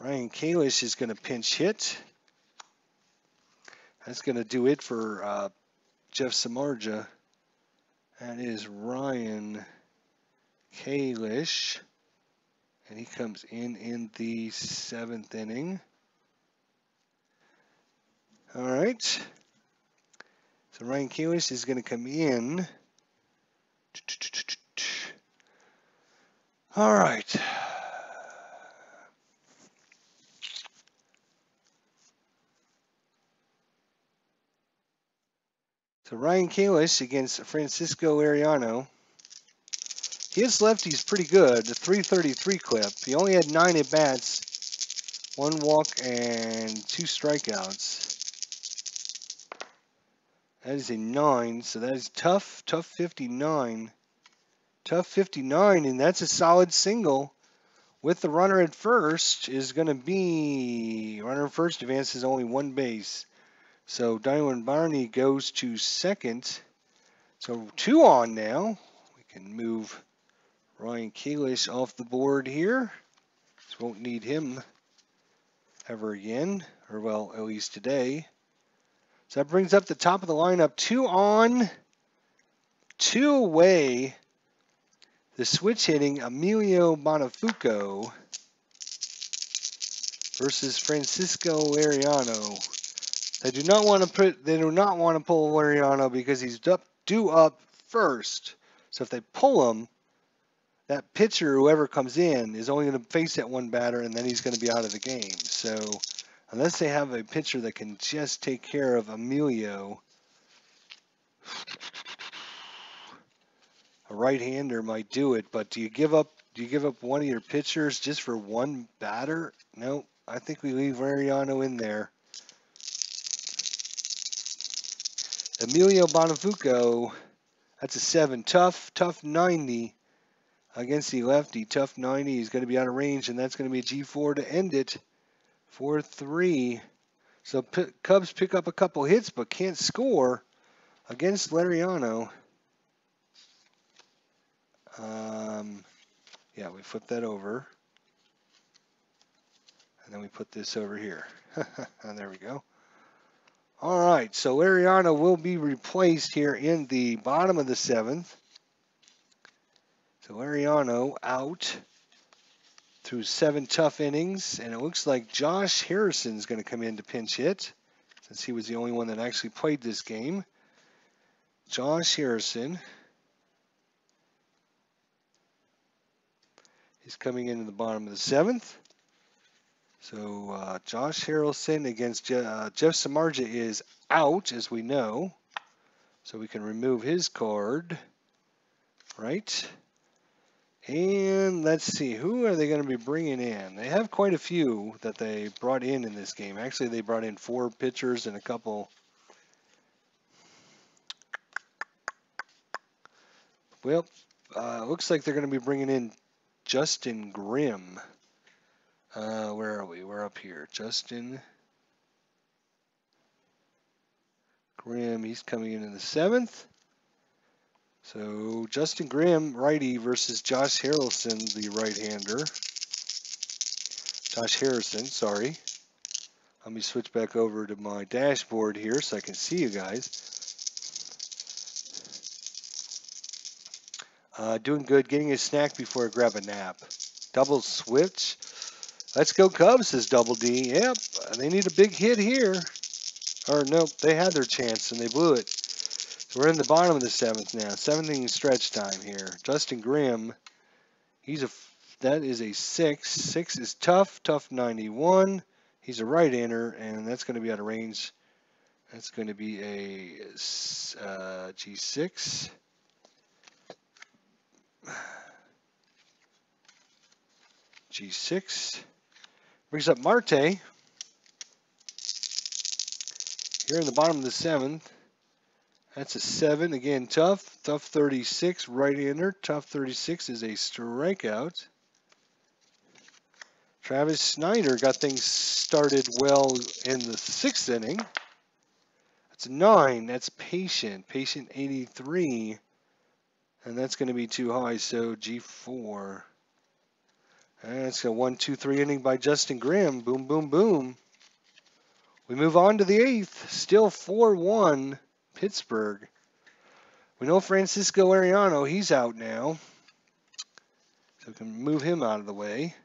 Ryan Kalish is going to pinch hit. That's going to do it for Jeff Samardzija. That is Ryan Kalish, and he comes in the 7th inning. All right. So Ryan Kalish is going to come in. All right. So Ryan Kalish against Francisco Lariano. His lefty's pretty good, the 333 clip. He only had 9 at-bats, 1 walk, and 2 strikeouts. That is a 9, so that is tough 59. Tough 59, and that's a solid single. With the runner at first is going to be, runner at first advances only 1 base. So Darwin Barney goes to second. So 2 on now. We can move Ryan Kalish off the board here. So won't need him ever again, or well, at least today. So that brings up the top of the lineup. 2 on, 2 away. The switch hitting Emilio Bonafuco versus Francisco Lariano. They do not want to pull Lariano because he's due up first. So if they pull him, that pitcher, whoever comes in, is only going to face that one batter, and then he's going to be out of the game. So unless they have a pitcher that can just take care of Emilio, a right-hander might do it. But do you give up one of your pitchers just for one batter? No, I think we leave Lariano in there. Emilio Bonafuco, that's a 7. Tough 90 against the lefty. Tough 90. He's going to be out of range, and that's going to be a G4 to end it. 4-3. So Cubs pick up a couple hits, but can't score against Lariano. Yeah, we flip that over. And then we put this over here. And there we go. All right, so Lariano will be replaced here in the bottom of the 7th. So Lariano out through 7 tough innings, and it looks like Josh Harrison's going to come in to pinch hit, since he was the only one that actually played this game. Josh Harrison. He's coming in the bottom of the 7th. So Josh Harrelson against Jeff Samardzija is out, as we know. So we can remove his card, right? And let's see, who are they going to be bringing in? They have quite a few that they brought in this game. Actually, they brought in 4 pitchers and a couple. Well, looks like they're going to be bringing in Justin Grimm. Where are we? We're up here. Justin Grimm, he's coming in the 7th. So Justin Grimm, righty, versus Josh Harrelson, the right-hander. Josh Harrison, sorry. Let me switch back over to my dashboard here so I can see you guys. Doing good, getting a snack before I grab a nap. Double switch. Let's go Cubs, says Double D. Yep, they need a big hit here. Or nope, they had their chance and they blew it. So we're in the bottom of the 7th now. 7th inning stretch time here. Justin Grimm, that is a 6. 6 is tough 91. He's a right-hander, and that's going to be out of range. That's going to be a G6. G6. Brings up Marte. Here in the bottom of the 7th. That's a 7. Again, tough 36, right-hander. Tough 36 is a strikeout. Travis Snyder got things started well in the 6th inning. That's a 9. That's Patient. Patient 83. And that's going to be too high, so G4. And it's a 1-2-3 inning by Justin Grimm. Boom, boom, boom. We move on to the 8th. Still 4-1 Pittsburgh. We know Francisco Lariano, he's out now. So we can move him out of the way.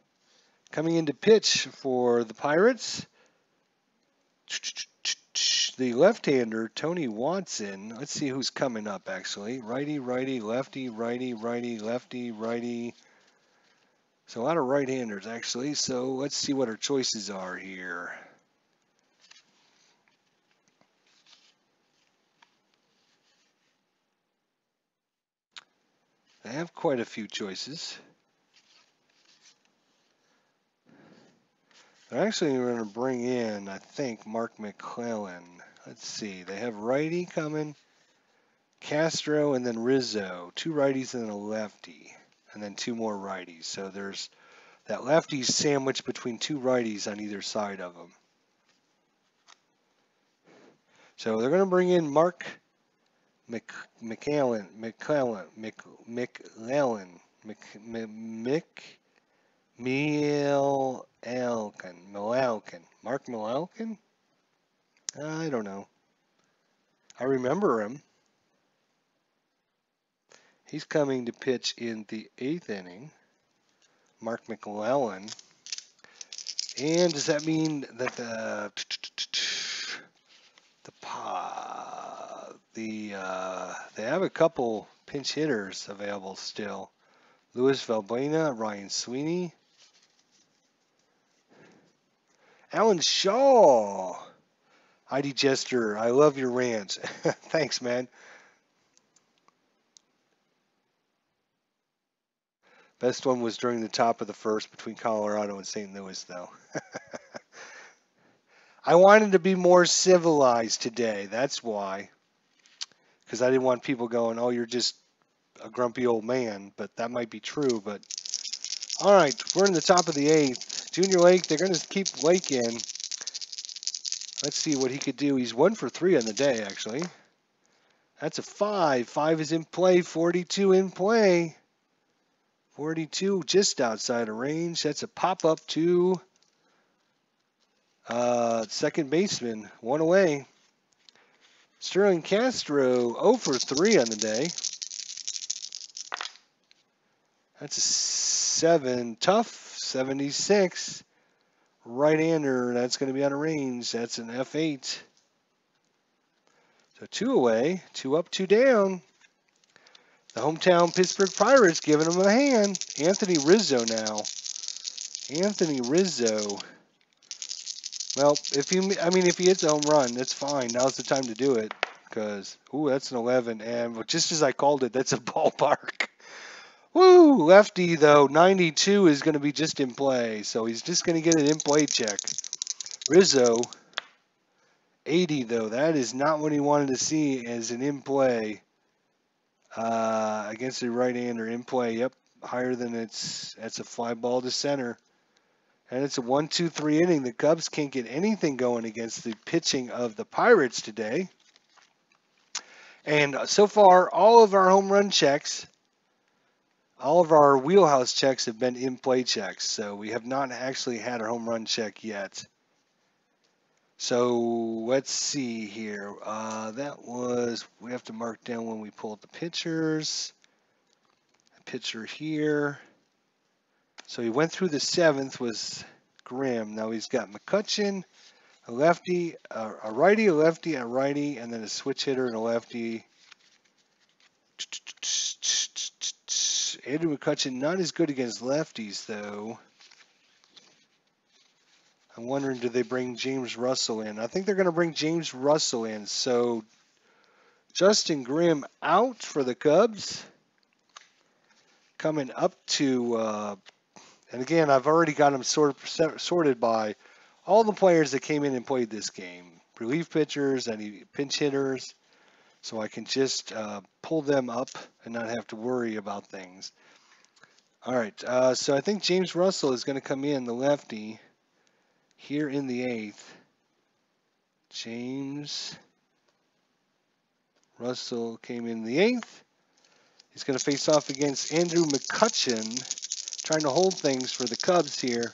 Coming into pitch for the Pirates, the left-hander, Tony Watson. Let's see who's coming up, actually. Righty, righty, lefty, righty, righty, lefty, righty. So a lot of right-handers, actually. So let's see what our choices are here. They have quite a few choices. They're actually going to bring in, I think, Mark McClellan. Let's see. They have righty coming, Castro, and then Rizzo. 2 righties and then a lefty, and then 2 more righties. So there's that lefty sandwiched between 2 righties on either side of them. So they're going to bring in Mark McClellan. Milalkin. Mark Milalkin? I don't know. I remember him. He's coming to pitch in the 8th inning. Mark McClellan. And does that mean that they have a couple pinch hitters available still? Luis Valbuena, Ryan Sweeney, Alan Shaw. Heidi Jester, I love your rants. Thanks, man. Best one was during the top of the first between Colorado and St. Louis, though. I wanted to be more civilized today. That's why. Because I didn't want people going, oh, you're just a grumpy old man. But that might be true. But all right, we're in the top of the 8th. Junior Lake, they're going to keep Lake in. Let's see what he could do. He's 1 for 3 on the day, actually. That's a 5. 5 is in play. 42 in play. 42 just outside of range. That's a pop-up to second baseman. 1 away. Sterling Castro 0 for 3 on the day. That's a 7. Tough. 76. Right-hander. That's going to be out of range. That's an F8. So 2 away. 2 up, 2 down. The hometown Pittsburgh Pirates giving him a hand. Anthony Rizzo now. Anthony Rizzo. Well, if he hits a home run, that's fine. Now's the time to do it. Because, ooh, that's an 11. And just as I called it, that's a ballpark. Woo! Lefty, though, 92 is going to be just in play. So he's just going to get an in-play check. Rizzo, 80, though. That is not what he wanted to see as an in-play. Against the right-hander in play. Yep, higher than that's a fly ball to center. And it's a 1-2-3 inning. The Cubs can't get anything going against the pitching of the Pirates today. And so far, all of our home run checks, all of our wheelhouse checks have been in-play checks. So we have not actually had a home run check yet. So let's see here. We have to mark down when we pull up the pitchers. A pitcher here. So he went through the 7th was Grimm. Now he's got McCutcheon, a lefty, a righty, a lefty, a righty, and then a switch hitter and a lefty. Andrew McCutcheon not as good against lefties, though. I'm wondering, do they bring James Russell in? I think they're going to bring James Russell in. So Justin Grimm out for the Cubs. Coming up to, and again, I've already got them sorted by all the players that came in and played this game. Relief pitchers, any pinch hitters. So I can just pull them up and not have to worry about things. All right, so I think James Russell is going to come in, the lefty, here in the 8th. James Russell came in the 8th. He's going to face off against Andrew McCutcheon, trying to hold things for the Cubs here.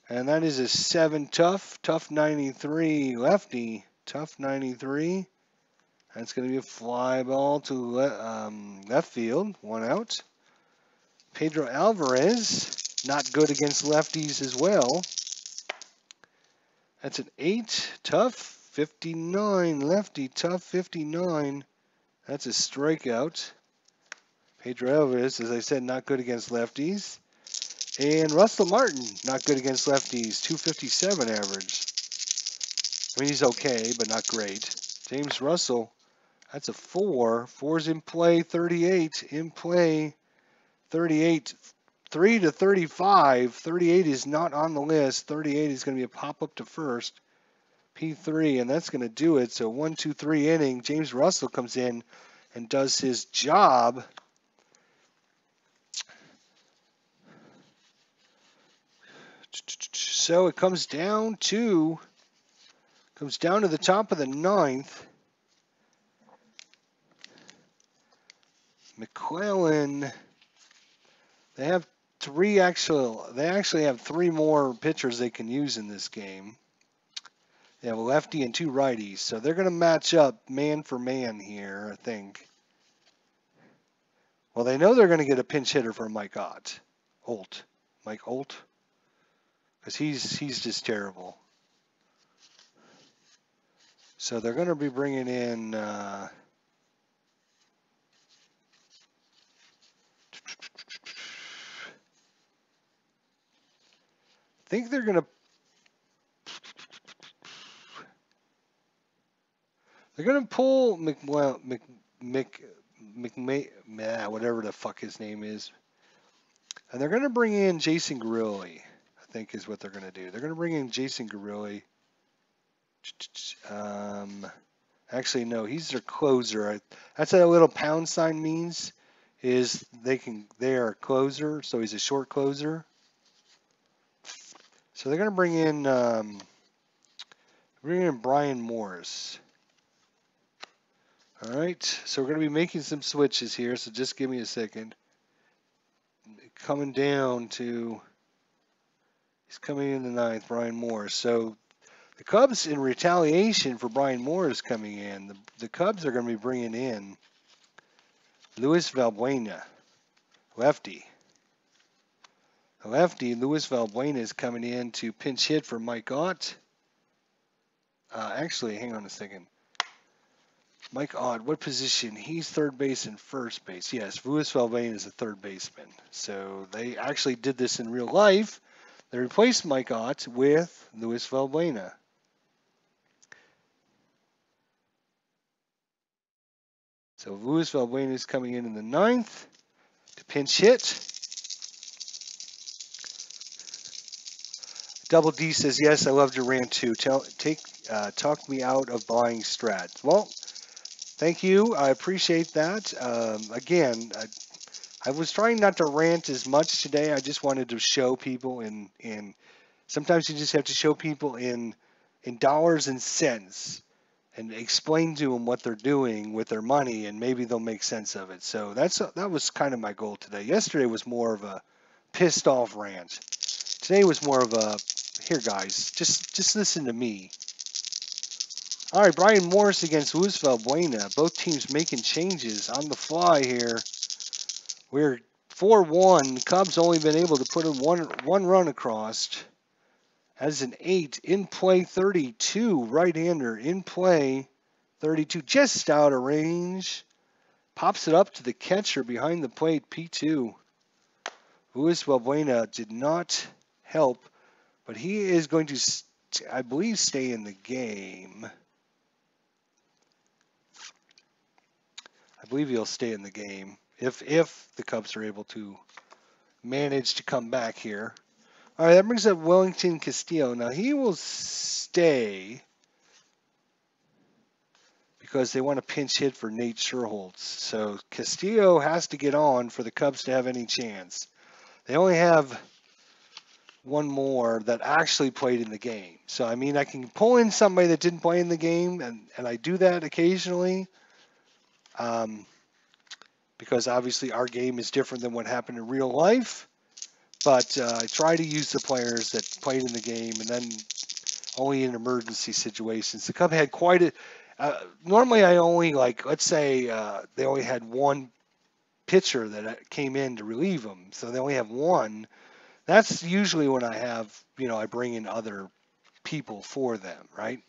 And that is a 7 tough 93 lefty, tough 93. That's going to be a fly ball to left field, 1 out. Pedro Alvarez, not good against lefties as well. That's an 8 tough 59 lefty, tough 59. That's a strikeout. Pedro Alvarez, as I said, not good against lefties. And Russell Martin, not good against lefties, 257 average. I mean, he's okay, but not great. James Russell, that's a 4. 4's in play, 38. In play, 38. 3 to 35. 38 is not on the list. 38 is going to be a pop-up to first. P3, and that's going to do it. So 1-2-3 inning. James Russell comes in and does his job. So it comes down to the top of the 9th. McClellan They have they actually have 3 more pitchers they can use in this game. They have a lefty and 2 righties, so they're going to match up man for man here, I think. Well, they know they're going to get a pinch hitter for Mike Holt, because he's just terrible. So they're going to be bringing in. I think they're going to. They're going to pull whatever the fuck his name is. And they're going to bring in Jason Gurley, I think is what they're going to do. They're going to bring in Jason Gurley. Actually, no, he's their closer. That's what that little pound sign means, is they are a closer, so he's a short closer. So they're going to bring in Brian Morris. All right, so we're going to be making some switches here, so just give me a second. He's coming in the 9th, Brian Morris. So the Cubs, in retaliation for Brian Morris coming in, the Cubs are going to be bringing in Luis Valbuena, lefty. The lefty, Luis Valbuena, is coming in to pinch hit for Mike Ott. Actually, hang on a second. Mike Ott, what position? He's third base and first base. Yes, Luis Valbuena is a third baseman. So they actually did this in real life. They replaced Mike Ott with Luis Valbuena. So Luis Valbuena is coming in the 9th to pinch hit. Double D says, yes, I loved your rant too. Talk me out of buying Strat. Well, thank you. I appreciate that. Again, I was trying not to rant as much today. I just wanted to show people in sometimes you just have to show people in dollars and cents and explain to them what they're doing with their money, and maybe they'll make sense of it. So that was kind of my goal today. Yesterday was more of a pissed off rant. Today was more of a, here guys, just listen to me. All right, Brian Morris against Luis Valbuena. Both teams making changes on the fly here. We're 4-1. Cubs only been able to put in one run across. Has an 8 in play, 32 right-hander in play, 32 just out of range. Pops it up to the catcher behind the plate, P2. Luis Valbuena did not help, but he is going to, I believe, stay in the game. I believe he'll stay in the game if the Cubs are able to manage to come back here. All right, that brings up Wellington Castillo. Now, he will stay because they want to pinch hit for Nate Sherholtz. So Castillo has to get on for the Cubs to have any chance. They only have one more that actually played in the game. So, I mean, I can pull in somebody that didn't play in the game, and I do that occasionally. Because obviously our game is different than what happened in real life. But I try to use the players that played in the game, and then only in emergency situations. The Cubs had quite a. Normally, I only let's say they only had one pitcher that came in to relieve them, so they only have one. That's usually when I have, I bring in other people for them, right?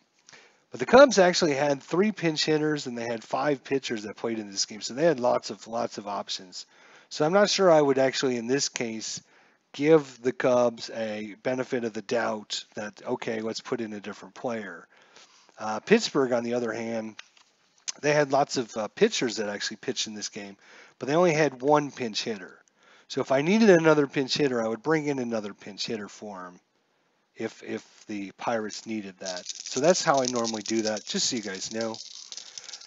But the Cubs actually had 3 pinch hitters, and they had 5 pitchers that played in this game, so they had lots of options. So I'm not sure I would actually, in this case, give the Cubs a benefit of the doubt that, okay, let's put in a different player. Pittsburgh, on the other hand, they had lots of pitchers that actually pitched in this game, but they only had 1 pinch hitter. So if I needed another pinch hitter, I would bring in another pinch hitter for him if the Pirates needed that. So that's how I normally do that, just so you guys know.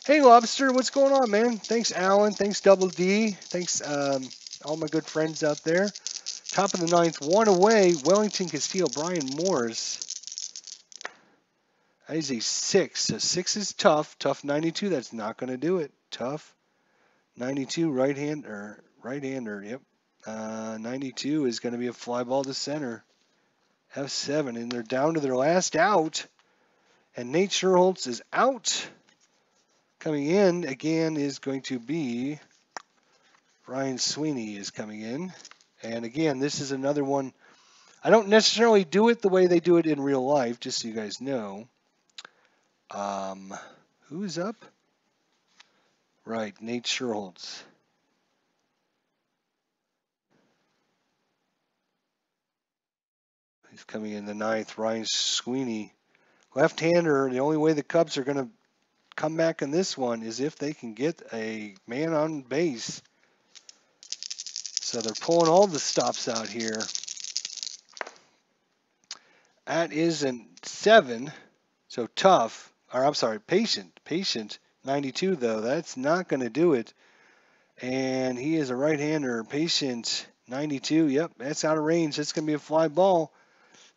Hey, Lobster, what's going on, man? Thanks, Alan. Thanks, Double D. Thanks, all my good friends out there. Top of the 9th, 1 away. Wellington Castillo, Brian Morris. That is a 6. So 6 is tough. Tough 92. That's not going to do it. Tough 92 right-hander. Yep. 92 is going to be a fly ball to center. F7, and they're down to their last out. And Nate Scherholtz is out. Coming in again is going to be Ryan Sweeney is coming in. And again, this is another one. I don't necessarily do it the way they do it in real life, just so you guys know. Who's up? Right, Nate Scherholtz. He's coming in the ninth. Ryan Sweeney, left-hander. The only way the Cubs are going to come back in this one is if they can get a man on base. So they're pulling all the stops out here. That is a 7. So tough. Or I'm sorry, patient. Patient 92 though. That's not going to do it. And he is a right-hander. Patient 92. Yep, that's out of range. That's going to be a fly ball.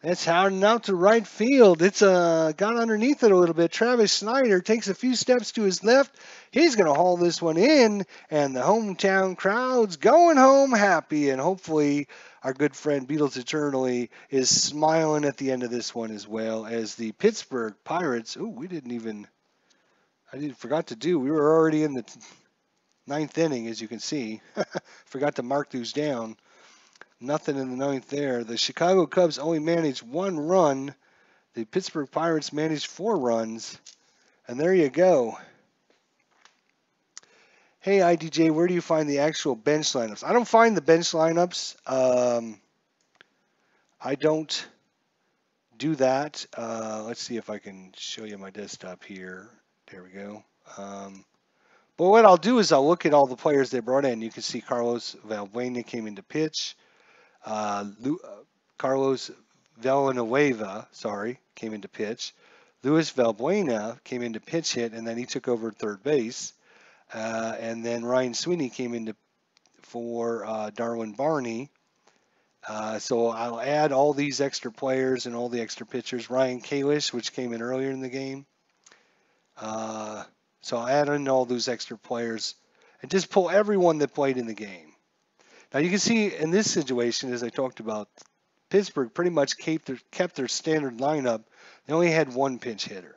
That's hounding out to right field. It's got underneath it a little bit. Travis Snyder takes a few steps to his left. He's going to haul this one in, and the hometown crowd's going home happy. And hopefully our good friend Beatles Eternally is smiling at the end of this one as well as the Pittsburgh Pirates. Oh, I forgot to do. We were already in the ninth inning, as you can see. Forgot to mark those down. Nothing in the ninth there. The Chicago Cubs only managed 1 run. The Pittsburgh Pirates managed 4 runs. And there you go. Hey, IDJ, where do you find the actual bench lineups? I don't find the bench lineups. I don't do that. Let's see if I can show you my desktop here. There we go. But what I'll do is I'll look at all the players they brought in. You can see Carlos Valbuena came into pitch. Carlos Villanueva, came into pitch. Luis Valbuena came into pitch hit, and then he took over third base. And then Ryan Sweeney came into for Darwin Barney. So I'll add all these extra players and all the extra pitchers. Ryan Kalish, which came in earlier in the game. So I'll add in all those extra players and just pull everyone that played in the game. Now you can see in this situation, as I talked about, Pittsburgh pretty much kept their standard lineup. They only had 1 pinch hitter.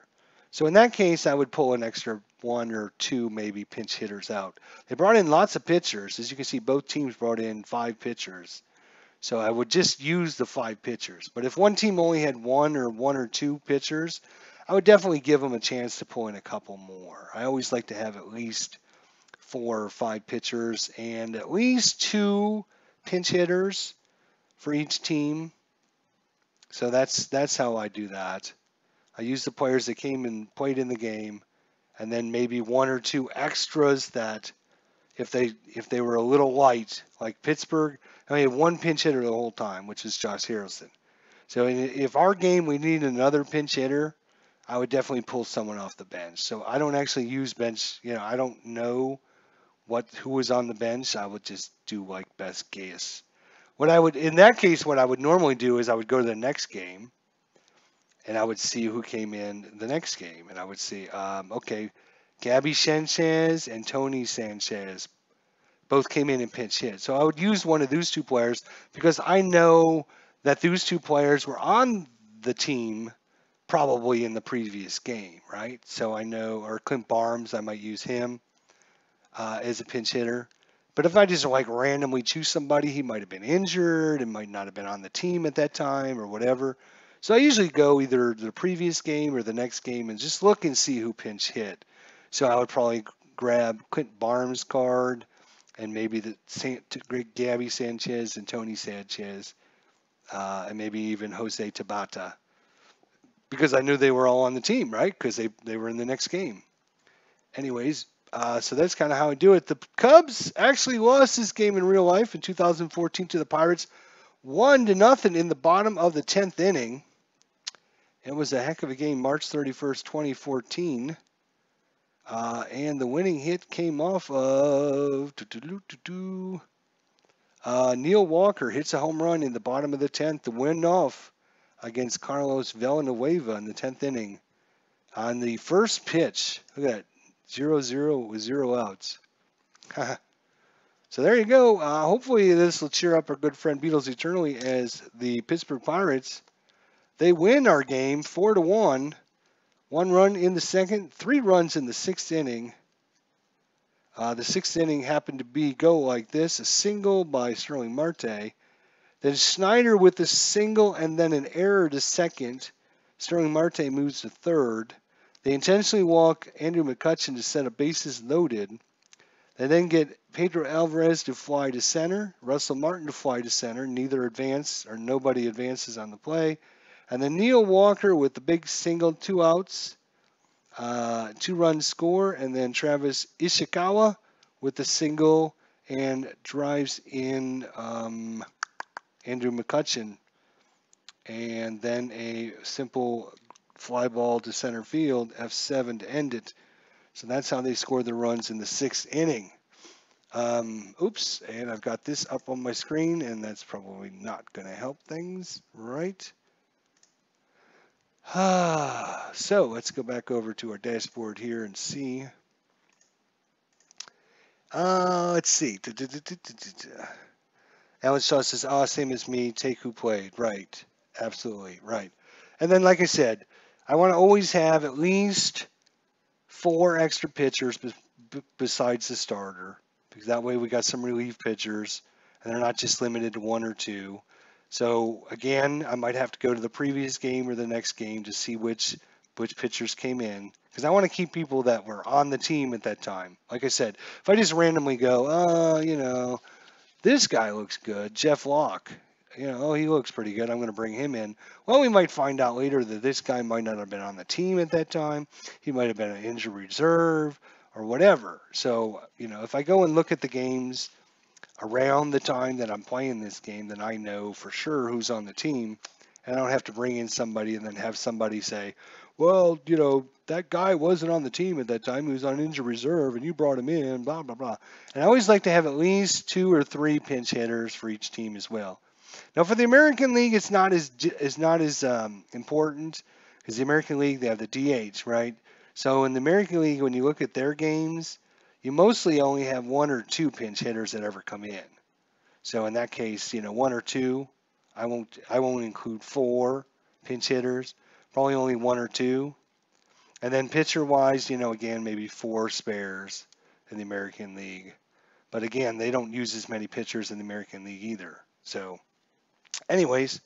So in that case, I would pull an extra 1 or 2 maybe pinch hitters out. They brought in lots of pitchers. As you can see, both teams brought in 5 pitchers. So I would just use the 5 pitchers. But if one team only had 1 or 2 pitchers, I would definitely give them a chance to pull in a couple more. I always like to have at least 4 or 5 pitchers and at least 2 pinch hitters for each team. So that's how I do that. I use the players that came and played in the game, and then maybe 1 or 2 extras that if they were a little light, like Pittsburgh, I had 1 pinch hitter the whole time, which is Josh Harrelson. So if our game we need another pinch hitter, I would definitely pull someone off the bench. So I don't actually use bench. I don't know who was on the bench. I would just do like best guess. In that case, what I would normally do is I would go to the next game, and I would see who came in the next game, and I would see, okay, Gabby Sanchez and Tony Sanchez both came in and pinch hit. So I would use one of those 2 players because I know that those 2 players were on the team probably in the previous game, right? So I know, or Clint Barnes, I might use him as a pinch hitter. But if I just randomly choose somebody, he might have been injured and might not have been on the team at that time or whatever. So I usually go either the previous game or the next game and just look and see who pinch hit. So I would probably grab Clint Barnes' card and maybe the Gabby Sanchez and Tony Sanchez and maybe even Jose Tabata because I knew they were all on the team, right? Because they were in the next game. Anyways, so that's kind of how I do it. The Cubs actually lost this game in real life in 2014 to the Pirates, 1-0 in the bottom of the 10th inning. It was a heck of a game, March 31st, 2014. And the winning hit came off of Neil Walker hits a home run in the bottom of the 10th to win off against Carlos Villanueva in the 10th inning. On the first pitch, look at that. 0-0 with 0 outs. So there you go. Hopefully this will cheer up our good friend Beatles eternally as the Pittsburgh Pirates. They win our game 4-1. 1 run in the second, 3 runs in the sixth inning. The sixth inning happened to go like this: a single by Sterling Marte, then Snyder with a single and then an error to second. Sterling Marte moves to third. They intentionally walk Andrew McCutchen to set up bases loaded. They then get Pedro Alvarez to fly to center, Russell Martin to fly to center. Neither advance or nobody advances on the play. And then Neil Walker with the big single, 2 outs, 2 run score. And then Travis Ishikawa with the single and drives in Andrew McCutchen. And then a simple fly ball to center field, F7 to end it. So that's how they scored the runs in the sixth inning. Oops, and I've got this up on my screen, and that's probably not going to help things, right? So let's go back over to our dashboard here and see. Let's see. Alan Shaw says, same as me, take who played. Right, absolutely, right. And then, like I said, I want to always have at least 4 extra pitchers besides the starter, because that way we got some relief pitchers, and they're not just limited to 1 or 2. So again, I might have to go to the previous game or the next game to see which pitchers came in, because I want to keep people that were on the team at that time. Like I said, if I just randomly go, this guy looks good, Jeff Locke. He looks pretty good. I'm going to bring him in. Well, we might find out later that this guy might not have been on the team at that time. He might have been an injury reserve or whatever. So, if I go and look at the games around the time that I'm playing this game, then I know for sure who's on the team. And I don't have to bring in somebody and then have somebody say, well, that guy wasn't on the team at that time. He was on injury reserve and you brought him in, blah, blah, blah. And I always like to have at least 2 or 3 pinch hitters for each team as well. Now, for the American League, it's not as important, because the American League, they have the DH, right? So in the American League, when you look at their games, you mostly only have 1 or 2 pinch hitters that ever come in. So in that case, 1 or 2. I won't include 4 pinch hitters. Probably only 1 or 2. And then pitcher-wise, again, maybe 4 spares in the American League. But again, they don't use as many pitchers in the American League either. So anyways,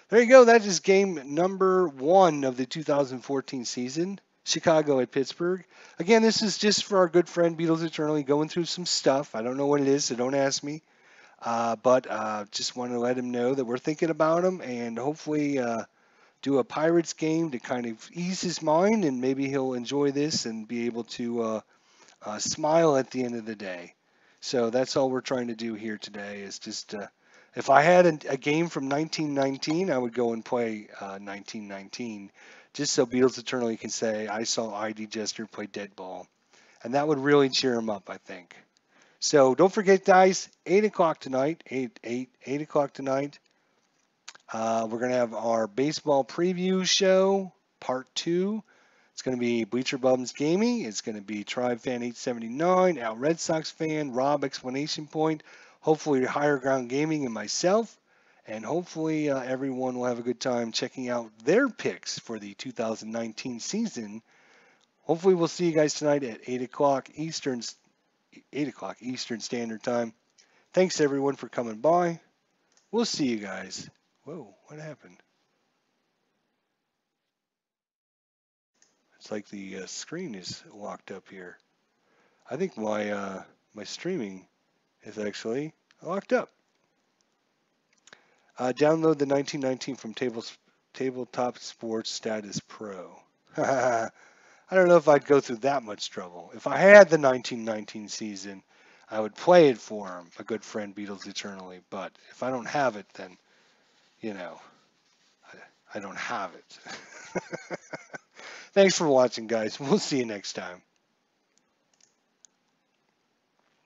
there you go. That is game number 1 of the 2014 season. Chicago at Pittsburgh. Again, this is just for our good friend Beatles Eternally going through some stuff. I don't know what it is, so don't ask me. But just want to let him know that we're thinking about him, and hopefully do a Pirates game to kind of ease his mind, and maybe he'll enjoy this and be able to smile at the end of the day. So that's all we're trying to do here today, is just if I had a game from 1919, I would go and play 1919, just so Beatles Eternally can say, I saw ID Jester play dead ball. And that would really cheer him up, I think. So don't forget, guys, 8 o'clock tonight, 8 o'clock tonight. We're going to have our baseball preview show, part 2. It's going to be Bleacher Bums Gaming. It's going to be Tribe Fan 879, Al Red Sox Fan, Rob Explanation Point, hopefully Higher Ground Gaming, and myself. And hopefully everyone will have a good time checking out their picks for the 2019 season. Hopefully we'll see you guys tonight at 8 o'clock Eastern Standard Time. Thanks everyone for coming by. We'll see you guys. Whoa, what happened? It's like the screen is locked up here. I think my streaming is actually locked up. Download the 1919 from Tabletop Sports Status Pro. I don't know if I'd go through that much trouble. If I had the 1919 season, I would play it for him, a good friend Beatles Eternally. But if I don't have it, then, I don't have it. Thanks for watching, guys. We'll see you next time.